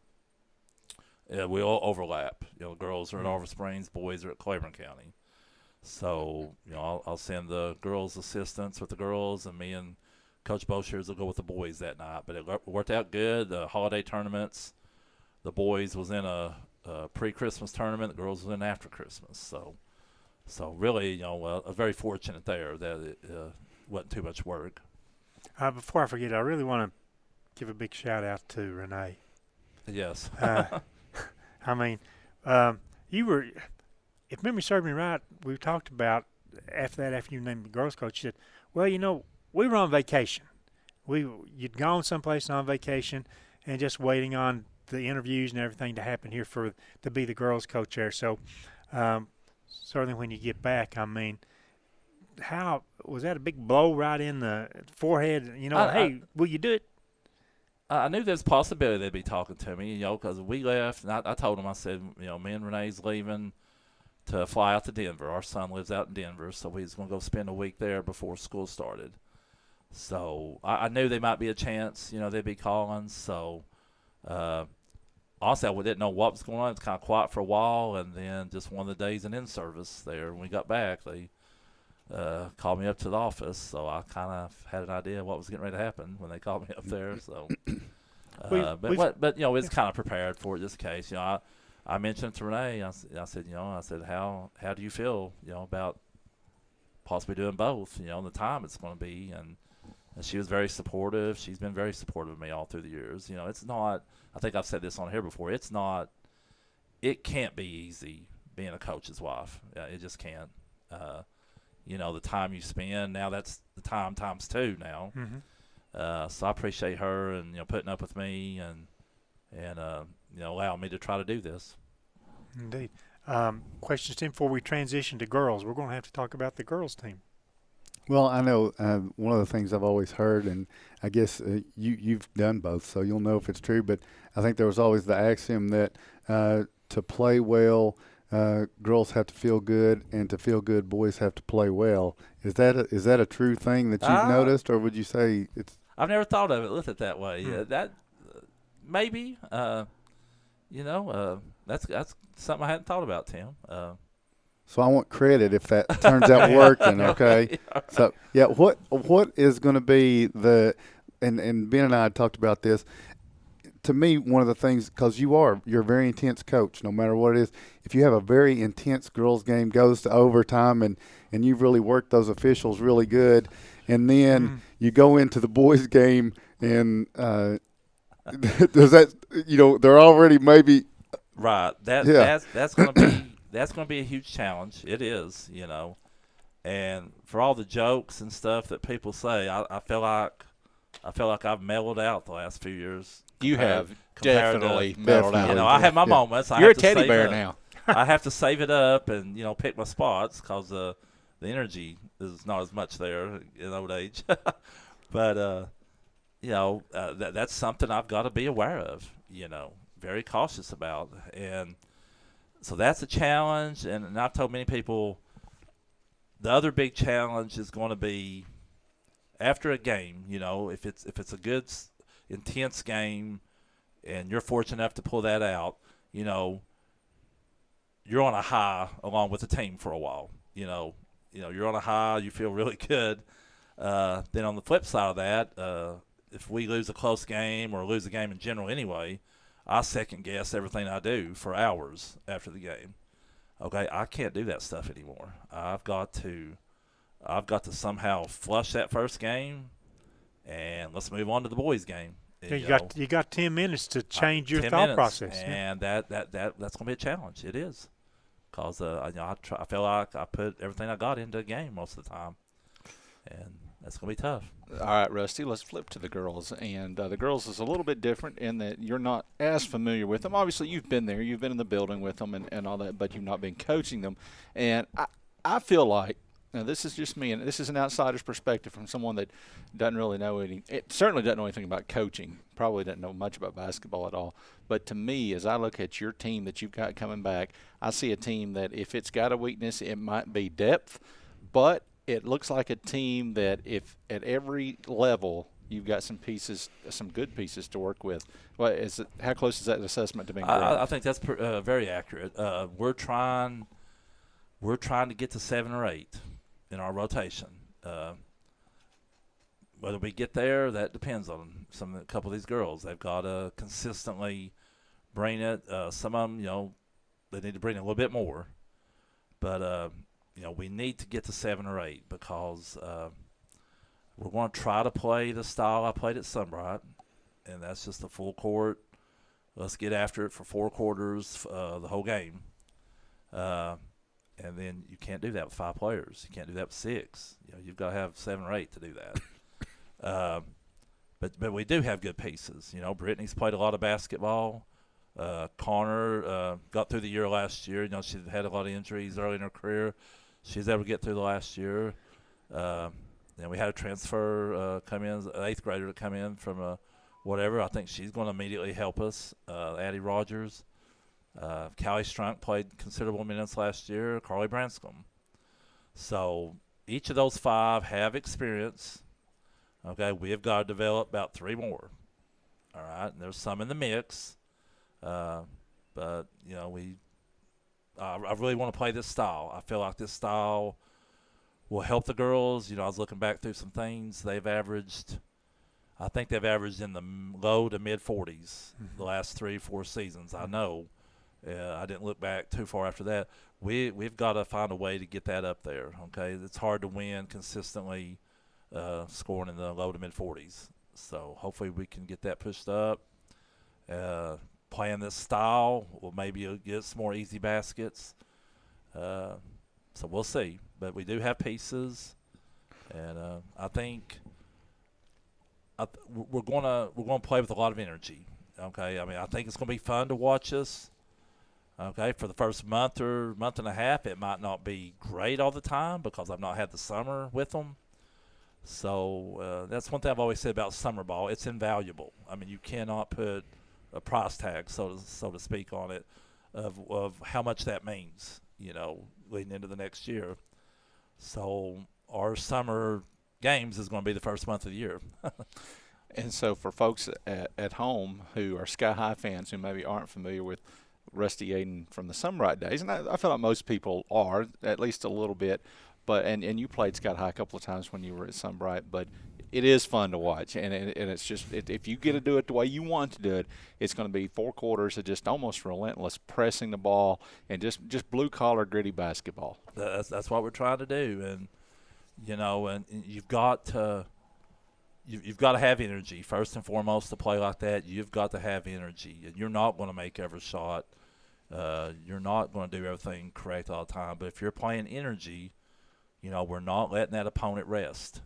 we all overlap. Girls are at Oliver Springs, boys are at Claiborne County. So, I'll send the girls' assistants with the girls, and me and Coach Boshears will go with the boys that night. But it worked out good. The holiday tournaments, the boys was in a pre-Christmas tournament. The girls was in after Christmas. So really, very fortunate there that it wasn't too much work. Before I forget, I really want to give a big shout out to Renee. Yes. I mean, you were, if memory serves me right, we talked about after you named the girls coach, you said, well, we were on vacation. You'd gone someplace on vacation and just waiting on the interviews and everything to happen here to be the girls coach there. So certainly when you get back, I mean, how was that a big blow right in the forehead? Hey, will you do it? I knew there's a possibility they'd be talking to me, because we left, and I told them, I said, me and Renee's leaving to fly out to Denver. Our son lives out in Denver, so we was going to go spend a week there before school started. So I knew there might be a chance, they'd be calling. So honestly, I didn't know what was going on. It was kind of quiet for a while, and then just one of the days in service there, when we got back, they called me up to the office. So I kind of had an idea of what was getting ready to happen when they called me up there. So, but it's kind of prepared for it just in case. I mentioned to Renee. I said, how do you feel, about possibly doing both? The time it's going to be, and she was very supportive. She's been very supportive of me all through the years. It's not. I think I've said this on here before. It's not. It can't be easy being a coach's wife. It just can't. The time you spend now, that's the time times two now. Mm-hmm. So I appreciate her and putting up with me and allowing me to try to do this. Indeed. Questions, Tim, before we transition to girls. We're going to have to talk about the girls team. Well, I know one of the things I've always heard, and I guess you've done both, so you'll know if it's true, but I think there was always the axiom that to play well, girls have to feel good, and to feel good, boys have to play well. Is that a true thing that you've noticed, or would you say it's? I've never thought of it. Look at it that way. That maybe. That's something I hadn't thought about, Tim. So I want credit if that turns out working. Okay. So yeah, what is going to be and Ben and I had talked about this. To me, one of the things, because you're a very intense coach, no matter what it is. If you have a very intense girls game, goes to overtime, and you've really worked those officials really good, and then you go into the boys game, and does that, they're already maybe right. That's going to be a huge challenge. It is, and for all the jokes and stuff that people say, I feel like I've mellowed out the last few years. You have definitely mellowed out. I have my moments. You're a teddy bear now. I have to save it up and pick my spots because the energy is not as much there in old age. But that's something I've got to be aware of. Very cautious about, and so that's a challenge. And I've told many people the other big challenge is going to be after a game. If it's a good intense game, and you're fortunate enough to pull that out, you're on a high along with the team for a while. You're on a high, you feel really good. Then on the flip side of that, if we lose a close game or lose a game in general anyway, I second guess everything I do for hours after the game. Okay, I can't do that stuff anymore. I've got to somehow flush that first game, and let's move on to the boys' game. You got 10 minutes to change your thought process, and that's going to be a challenge. It is, because I feel like I put everything I got into a game most of the time, and that's going to be tough. All right, Rusty, let's flip to the girls. And the girls is a little bit different in that you're not as familiar with them. Obviously, you've been there. You've been in the building with them and all that, but you've not been coaching them. And I feel like, now this is just me, and this is an outsider's perspective from someone that doesn't really know certainly doesn't know anything about coaching, probably doesn't know much about basketball at all. But to me, as I look at your team that you've got coming back, I see a team that if it's got a weakness, it might be depth, but it looks like a team that if at every level you've got some pieces, some good pieces to work with. How close is that assessment to being correct? I think that's very accurate. We're trying to get to 7 or 8 in our rotation. Whether we get there, that depends on a couple of these girls. They've got to consistently bring it. Some of them, they need to bring it a little bit more. But we need to get to 7 or 8 because we're going to try to play the style I played at Sunbright. and that's just a full court. Let's get after it for 4 quarters, the whole game. And then you can't do that with 5 players. You can't do that with 6. You've got to have 7 or 8 to do that. But we do have good pieces. Brittany's played a lot of basketball. Connor got through the year last year. She had a lot of injuries early in her career. She's able to get through the last year. Then we had a transfer come in, an 8th grader to come in from whatever. I think she's going to immediately help us. Addie Rogers. Callie Strunk played considerable minutes last year. Carly Branscombe. So each of those 5 have experience. Okay, we have got to develop about 3 more. All right, and there's some in the mix. But I really want to play this style. I feel like this style will help the girls. I was looking back through some things. I think they've averaged in the low to mid 40s the last 3-4 seasons. I know. I didn't look back too far after that. We've got to find a way to get that up there. Okay, it's hard to win consistently, scoring in the low to mid 40s. So hopefully we can get that pushed up. Playing this style will maybe get some more easy baskets. So we'll see. But we do have pieces, and I think we're gonna play with a lot of energy. Okay, I think it's gonna be fun to watch us. Okay, for the first month or month and a half, it might not be great all the time because I've not had the summer with them. So that's one thing I've always said about summer ball. It's invaluable. You cannot put a price tag, so to speak, on it of how much that means, leading into the next year. So our summer games is going to be the first month of the year. And so for folks at home who are Sky High fans who maybe aren't familiar with Rusty Aiden from the Sunbright days, and I feel like most people are, at least a little bit, but and you played Sky High a couple of times when you were at Sunbright, but it is fun to watch, and it's just if you get to do it the way you want to do it, it's going to be 4 quarters of just almost relentless pressing the ball and just blue collar gritty basketball. That's what we're trying to do, and and you've got to have energy first and foremost to play like that. You've got to have energy, and you're not going to make every shot. You're not going to do everything correct all the time, but if you're playing energy, we're not letting that opponent rest.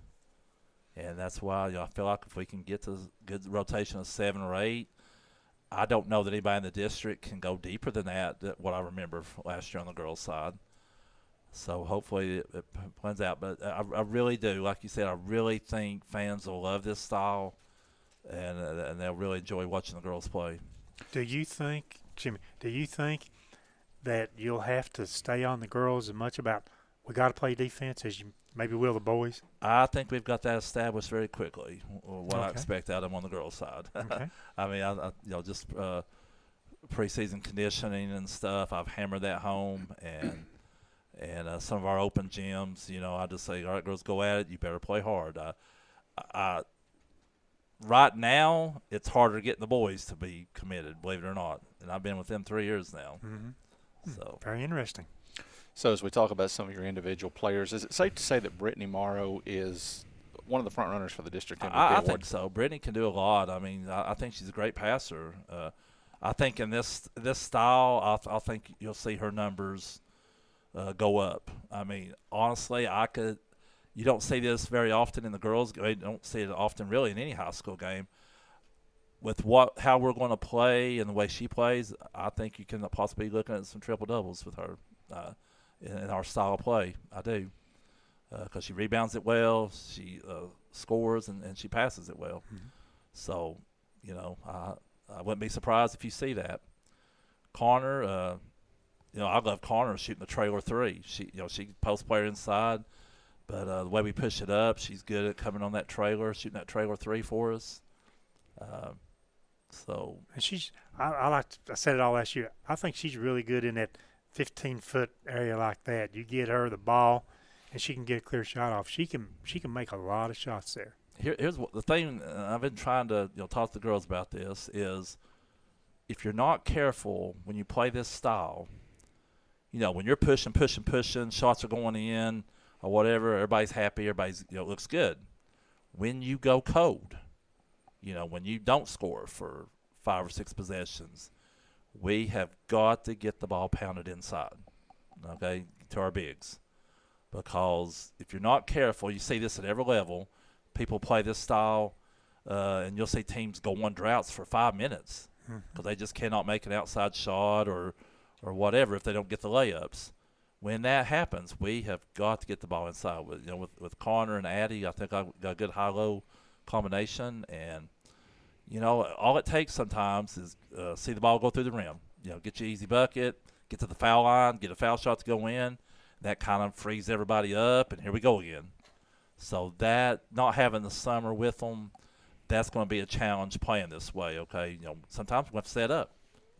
And that's why I feel like if we can get to a good rotation of 7 or 8, I don't know that anybody in the district can go deeper than that what I remember last year on the girls' side. So hopefully it plans out. But I really do. Like you said, I really think fans will love this style, and they'll really enjoy watching the girls play. Do you think, Jimmy, that you'll have to stay on the girls as much about we got to play defense as you maybe will the boys? I think we've got that established very quickly, what I expect out of them on the girls' side. Okay. I just preseason conditioning and stuff, I've hammered that home, and some of our open gyms, I just say, all right, girls, go at it. You better play hard. Right now, it's harder getting the boys to be committed, believe it or not. And I've been with them 3 years now. Mm-hmm. So very interesting. So as we talk about some of your individual players, is it safe to say that Brittany Morrow is one of the front runners for the district MVP award? I think so. Brittany can do a lot. I think she's a great passer. I think in this style, I think you'll see her numbers go up. Honestly, you don't see this very often in the girls. You don't see it often really in any high school game. With how we're going to play and the way she plays, I think you can possibly be looking at some triple doubles with her. In our style of play, I do, because she rebounds it well, she scores, and she passes it well. Mm-hmm. So, I wouldn't be surprised if you see that. Connor, I love Connor shooting the trailer 3. She post player inside, but the way we push it up, she's good at coming on that trailer, shooting that trailer 3 for us. So, and I said it all last year. I think she's really good in that 15-foot area like that. You get her the ball, and she can get a clear shot off. She can make a lot of shots there. Here's the thing. I've been trying to talk to the girls about this is if you're not careful when you play this style, when you're pushing, shots are going in or whatever, everybody's happy, everybody's looks good. When you go cold, You know, when you don't score for 5 or 6 possessions, we have got to get the ball pounded inside, okay, to our bigs. Because if you're not careful, you see this at every level, people play this style, and you'll see teams go on droughts for 5 minutes because they just cannot make an outside shot or whatever if they don't get the layups. When that happens, we have got to get the ball inside. With Connor and Addie, I think I got a good high-low combination. And, all it takes sometimes is see the ball go through the rim. Get you easy bucket, get to the foul line, get a foul shot to go in. That kind of frees everybody up, and here we go again. So that, not having the summer with them, that's going to be a challenge playing this way, okay? Sometimes we have to set up.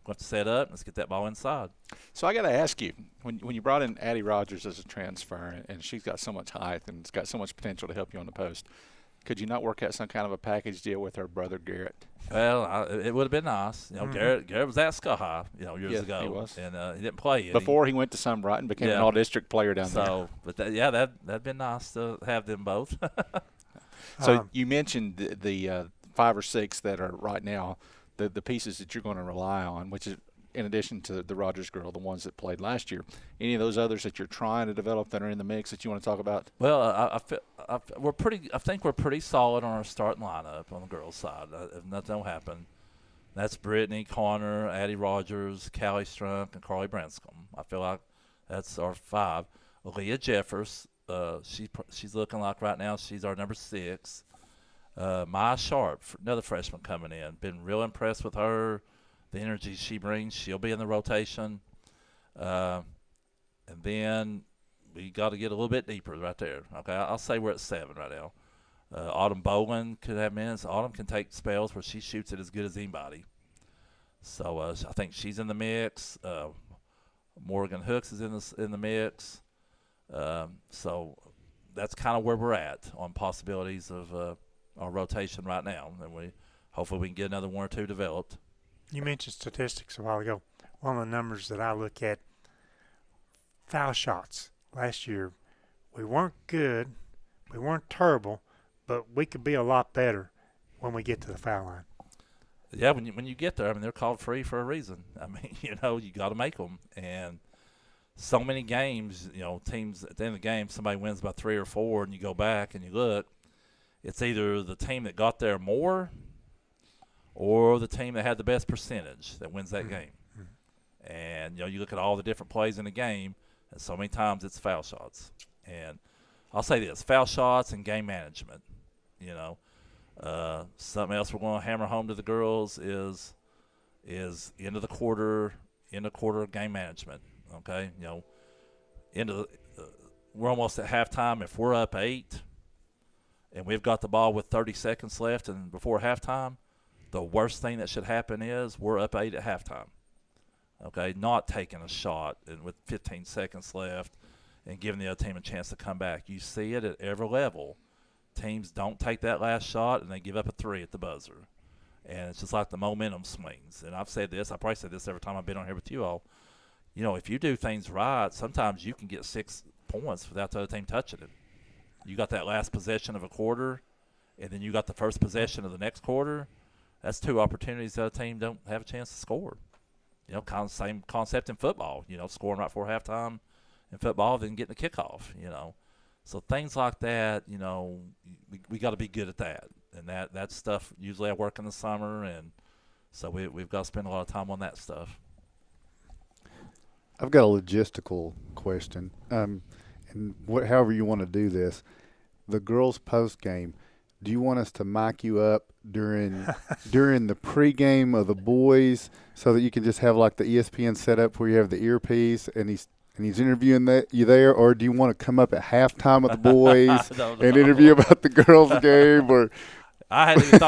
We have to set up and let's get that ball inside. So I got to ask you, when you brought in Addie Rogers as a transfer, and she's got so much height and it's got so much potential to help you on the post, could you not work out some kind of a package deal with her brother Garrett? Well, it would have been nice. Garrett was at Sky High, years ago. He was. And he didn't play before he went to Sunbright and became an all-district player down there. So, but that'd been nice to have them both. So you mentioned the 5 or 6 that are right now the pieces that you're going to rely on, which is in addition to the Rogers girl, the ones that played last year. Any of those others that you're trying to develop that are in the mix that you want to talk about? Well, I think we're pretty solid on our starting lineup on the girls' side. If nothing will happen, that's Brittany, Connor, Addie Rogers, Callie Strunk, and Carly Branscombe. I feel like that's our 5. Leah Jeffers, she's looking like right now she's our number 6. Maya Sharp, another freshman coming in. Been real impressed with her, the energy she brings. She'll be in the rotation. And then we got to get a little bit deeper right there. Okay, I'll say we're at 7 right now. Autumn Bowen could have minutes. Autumn can take spells where she shoots it as good as anybody. So I think she's in the mix. Morgan Hooks is in the mix. So that's kind of where we're at on possibilities of our rotation right now, and hopefully we can get another 1 or 2 developed. You mentioned statistics a while ago. One of the numbers that I look at, foul shots. Last year, we weren't good, we weren't terrible, but we could be a lot better when we get to the foul line. Yeah, when you get there, they're called free for a reason. You got to make them. And so many games, teams at the end of the game, somebody wins by 3 or 4, and you go back and you look, it's either the team that got there more or the team that had the best percentage that wins that game. And, you look at all the different plays in the game, and so many times it's foul shots. And I'll say this, foul shots and game management, something else we're going to hammer home to the girls is end of quarter game management, okay? We're almost at halftime. If we're up 8 and we've got the ball with 30 seconds left and before halftime, the worst thing that should happen is we're up 8 at halftime. Okay, not taking a shot and with 15 seconds left and giving the other team a chance to come back. You see it at every level. Teams don't take that last shot and they give up a 3 at the buzzer. And it's just like the momentum swings. And I've said this, I probably said this every time I've been on here with you all. If you do things right, sometimes you can get 6 points without the other team touching it. You got that last possession of a quarter, and then you got the first possession of the next quarter. That's 2 opportunities that a team don't have a chance to score. Kind of same concept in football. Scoring right before halftime in football, then getting the kickoff. So things like that. We got to be good at that. And that stuff. Usually I work in the summer, and so we've got to spend a lot of time on that stuff. I've got a logistical question, and however you want to do this, the girls' post game. Do you want us to mic you up during the pregame of the boys so that you can just have like the ESPN setup where you have the earpiece and he's interviewing you there, or do you want to come up at halftime of the boys and interview about the girls' game? Or I hadn't even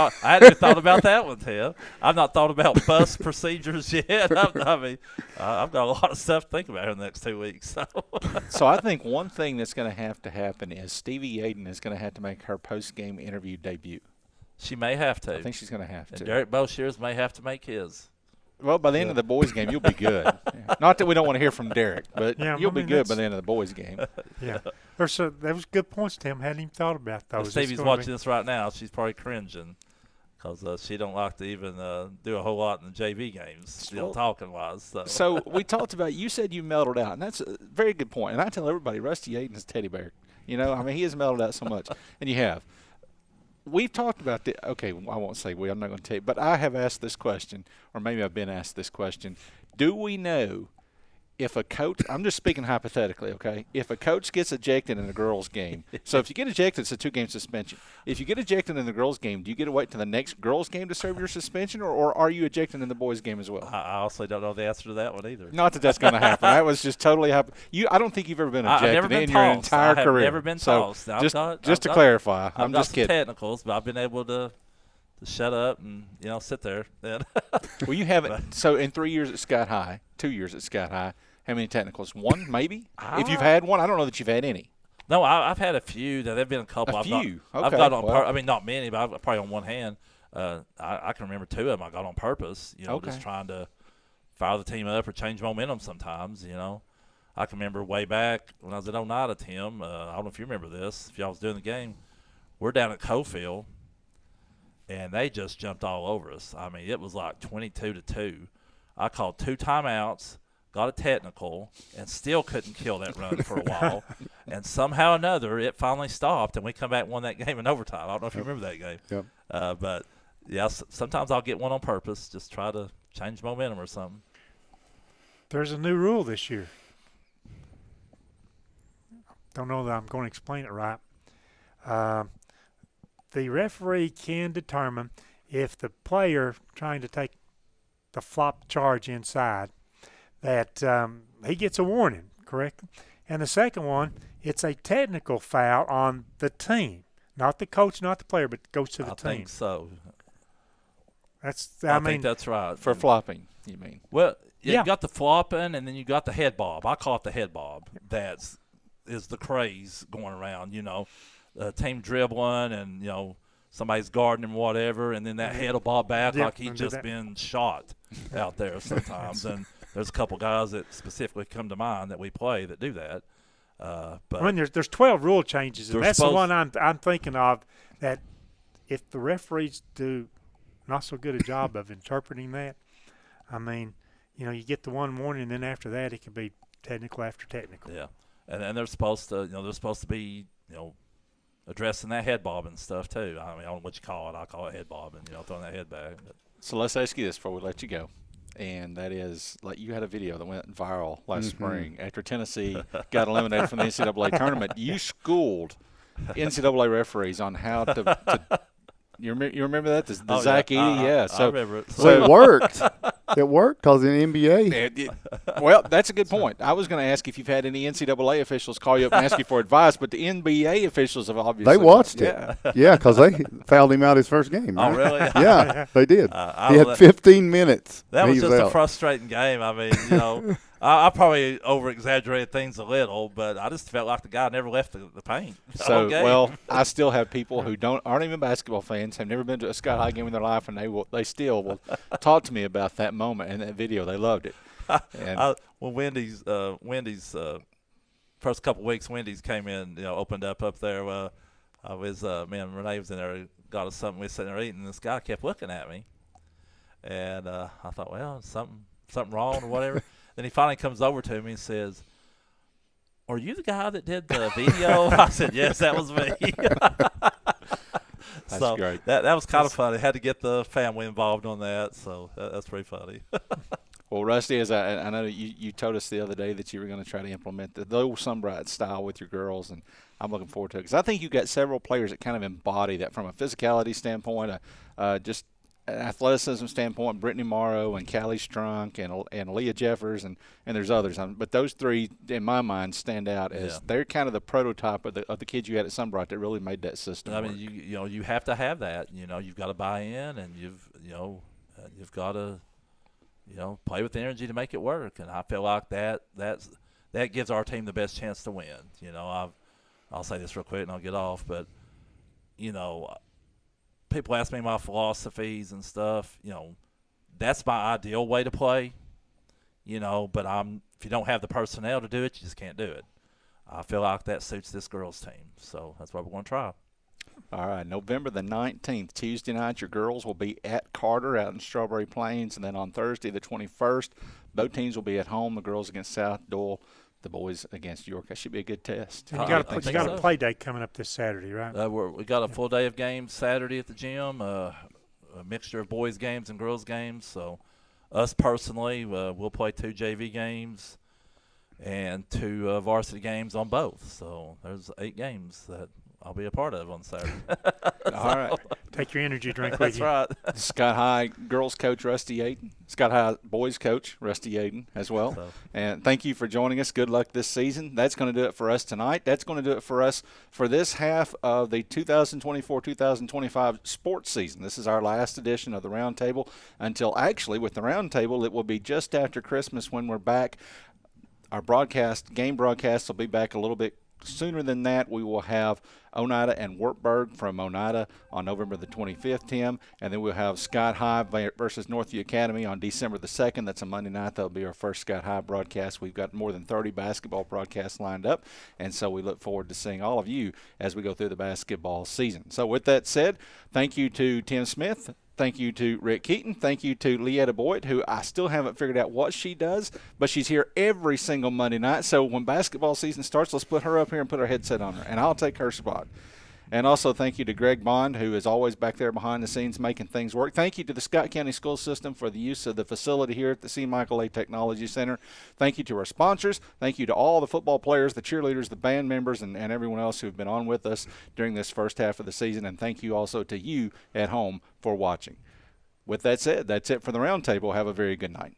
thought about that one, Tim. I've not thought about bus procedures yet. I've got a lot of stuff to think about in the next 2 weeks. So I think one thing that's going to happen is Stevie Yaden is going to have to make her post-game interview debut. She may have to. I think she's going to have to. And Derek Boshears may have to make his. Well, by the end of the boys' game, you'll be good. Not that we don't want to hear from Derek, but you'll be good by the end of the boys' game. Yeah. There was good points, Tim. Hadn't even thought about those. Stevie's watching this right now. She's probably cringing. because she don't like to even do a whole lot in the JV games, talking wise. So we talked about, you said you mellowed out, and that's a very good point. And I tell everybody, Rusty Aiden is a teddy bear. He has mellowed out so much, and you have. We've talked about the. Okay, I won't say we. I'm not going to tell you, but I have asked this question, or maybe I've been asked this question. Do we know if a coach? I'm just speaking hypothetically, okay? If a coach gets ejected in a girls' game, so if you get ejected, it's a 2-game suspension. If you get ejected in the girls' game, do you get to wait to the next girls' game to serve your suspension, or are you ejected in the boys' game as well? I also don't know the answer to that one either. Not that that's going to happen. That was just totally I don't think you've ever been ejected I've never been in your entire career. I've never been tossed. Just to clarify, I'm just kidding. Technicals, but I've been able to shut up and sit there. Then. Well, you haven't. So in 3 years at Scott High, 2 years at Scott High, how many technicals? One, maybe. If you've had one, I don't know that you've had any. No, I've had a few. There've been a couple. A few. I've got on. I mean, not many, but I've probably on one hand. I can remember 2 of them I got on purpose. Just trying to fire the team up or change momentum. Sometimes, I can remember way back when I was at Oneida, Tim. I don't know if you remember this. If y'all was doing the game, we're down at Cofield, and they just jumped all over us. I mean, it was like 22-2. I called 2 timeouts. Got a technical, and still couldn't kill that run for a while. And somehow or another, it finally stopped, and we come back and won that game in overtime. I don't know if you remember that game. Yep. But, yeah, sometimes I'll get one on purpose, just try to change momentum or something. There's a new rule this year. Don't know that I'm going to explain it right. The referee can determine if the player trying to take the flop charge inside, that he gets a warning, correct? And the second one, it's a technical foul on the team, not the coach, not the player, but it goes to the team. I think so. I think that's right. For flopping, you mean? Well, you got the flopping, and then you got the head bob. I call it the head bob. That is the craze going around, team dribbling and, somebody's guarding him, whatever, and then that head will bob back like he's just been shot out there sometimes. And there's a couple guys that specifically come to mind that we play that do that. But I mean, there's 12 rule changes, and that's the one I'm thinking of, that if the referees do not so good a job of interpreting that, I mean, you get the one warning, and then after that it can be technical after technical. Yeah, and they're supposed to, be, addressing that head bob and stuff too. I mean, I don't know what you call it. I call it head bob, and throwing that head back. But. So let's ask you this before we let you go. And that is, like, you had a video that went viral last spring after Tennessee got eliminated from the NCAA tournament. You schooled NCAA referees on how to you remember that? The Zach Edey? Yeah. I remember it. So it worked. It worked because in the NBA. Well, that's a good point. I was going to ask if you've had any NCAA officials call you up and ask you for advice, but the NBA officials have obviously. They watched it. Yeah, because they fouled him out his first game. Right? Oh, really? Yeah, they did. He had 15 minutes. That was just a frustrating game. I mean, I probably over-exaggerated things a little, but I just felt like the guy never left the paint. So, well, I still have people who aren't even basketball fans, have never been to a Scott High game in their life, and they still will talk to me about that moment and that video. They loved it. When Wendy's first couple weeks, Wendy's came in, opened up there. I was Renee was in there, got us something. We were sitting there eating, and this guy kept looking at me, and I thought, well, something wrong or whatever. Then he finally comes over to me and says, "Are you the guy that did the video?" I said, "Yes, that was me." That's great. That was kind of funny. Had to get the family involved on that, so that's pretty funny. Well, Rusty, as I know you told us the other day that you were going to try to implement the old Sunbright style with your girls, and I'm looking forward to it because I think you've got several players that kind of embody that from a physicality standpoint, just an athleticism standpoint. Brittany Morrow and Callie Strunk and Leah Jeffers, and there's others. But those three, in my mind, stand out as they're kind of the prototype of the kids you had at Sunbright that really made that system work. I mean, you have to have that. You've got to buy in, and you've got to play with the energy to make it work. And I feel like that gives our team the best chance to win. I'll say this real quick and I'll get off, but people ask me my philosophies and stuff. That's my ideal way to play. But if you don't have the personnel to do it, you just can't do it. I feel like that suits this girls' team, so that's what we're going to try. All right, November the 19th, Tuesday night, your girls will be at Carter out in Strawberry Plains, and then on Thursday the 21st, both teams will be at home, the girls against South Doyle, the boys against York. That should be a good test. And you got a play day coming up this Saturday, right? We got a full day of games Saturday at the gym, a mixture of boys games and girls games. So us personally, we'll play 2 JV games and 2 varsity games on both. So there's 8 games that I'll be a part of on Saturday. All right. Take your energy drink with you. That's right. Scott High girls coach Rusty Aiden. Scott High boys coach Rusty Aiden as well. So. And thank you for joining us. Good luck this season. That's going to do it for us tonight. That's going to do it for us for this half of the 2024-2025 sports season. This is our last edition of the Roundtable until actually with the Roundtable it will be just after Christmas when we're back. Our game broadcasts will be back a little bit sooner than that. We will have Oneida and Wartburg from Oneida on November the 25th, Tim, and then we'll have Scott High versus Northview Academy on December the 2nd. That's a Monday night. That'll be our first Scott High broadcast. We've got more than 30 basketball broadcasts lined up, and so we look forward to seeing all of you as we go through the basketball season. So with that said, thank you to Tim Smith. Thank you to Rick Keaton. Thank you to Leetta Boyd, who I still haven't figured out what she does, but she's here every single Monday night. So when basketball season starts, let's put her up here and put her headset on her, and I'll take her spot. And also thank you to Greg Bond, who is always back there behind the scenes making things work. Thank you to the Scott County School System for the use of the facility here at the C. Michael A. Technology Center. Thank you to our sponsors. Thank you to all the football players, the cheerleaders, the band members, and everyone else who have been on with us during this first half of the season. And thank you also to you at home for watching. With that said, that's it for the Roundtable. Have a very good night.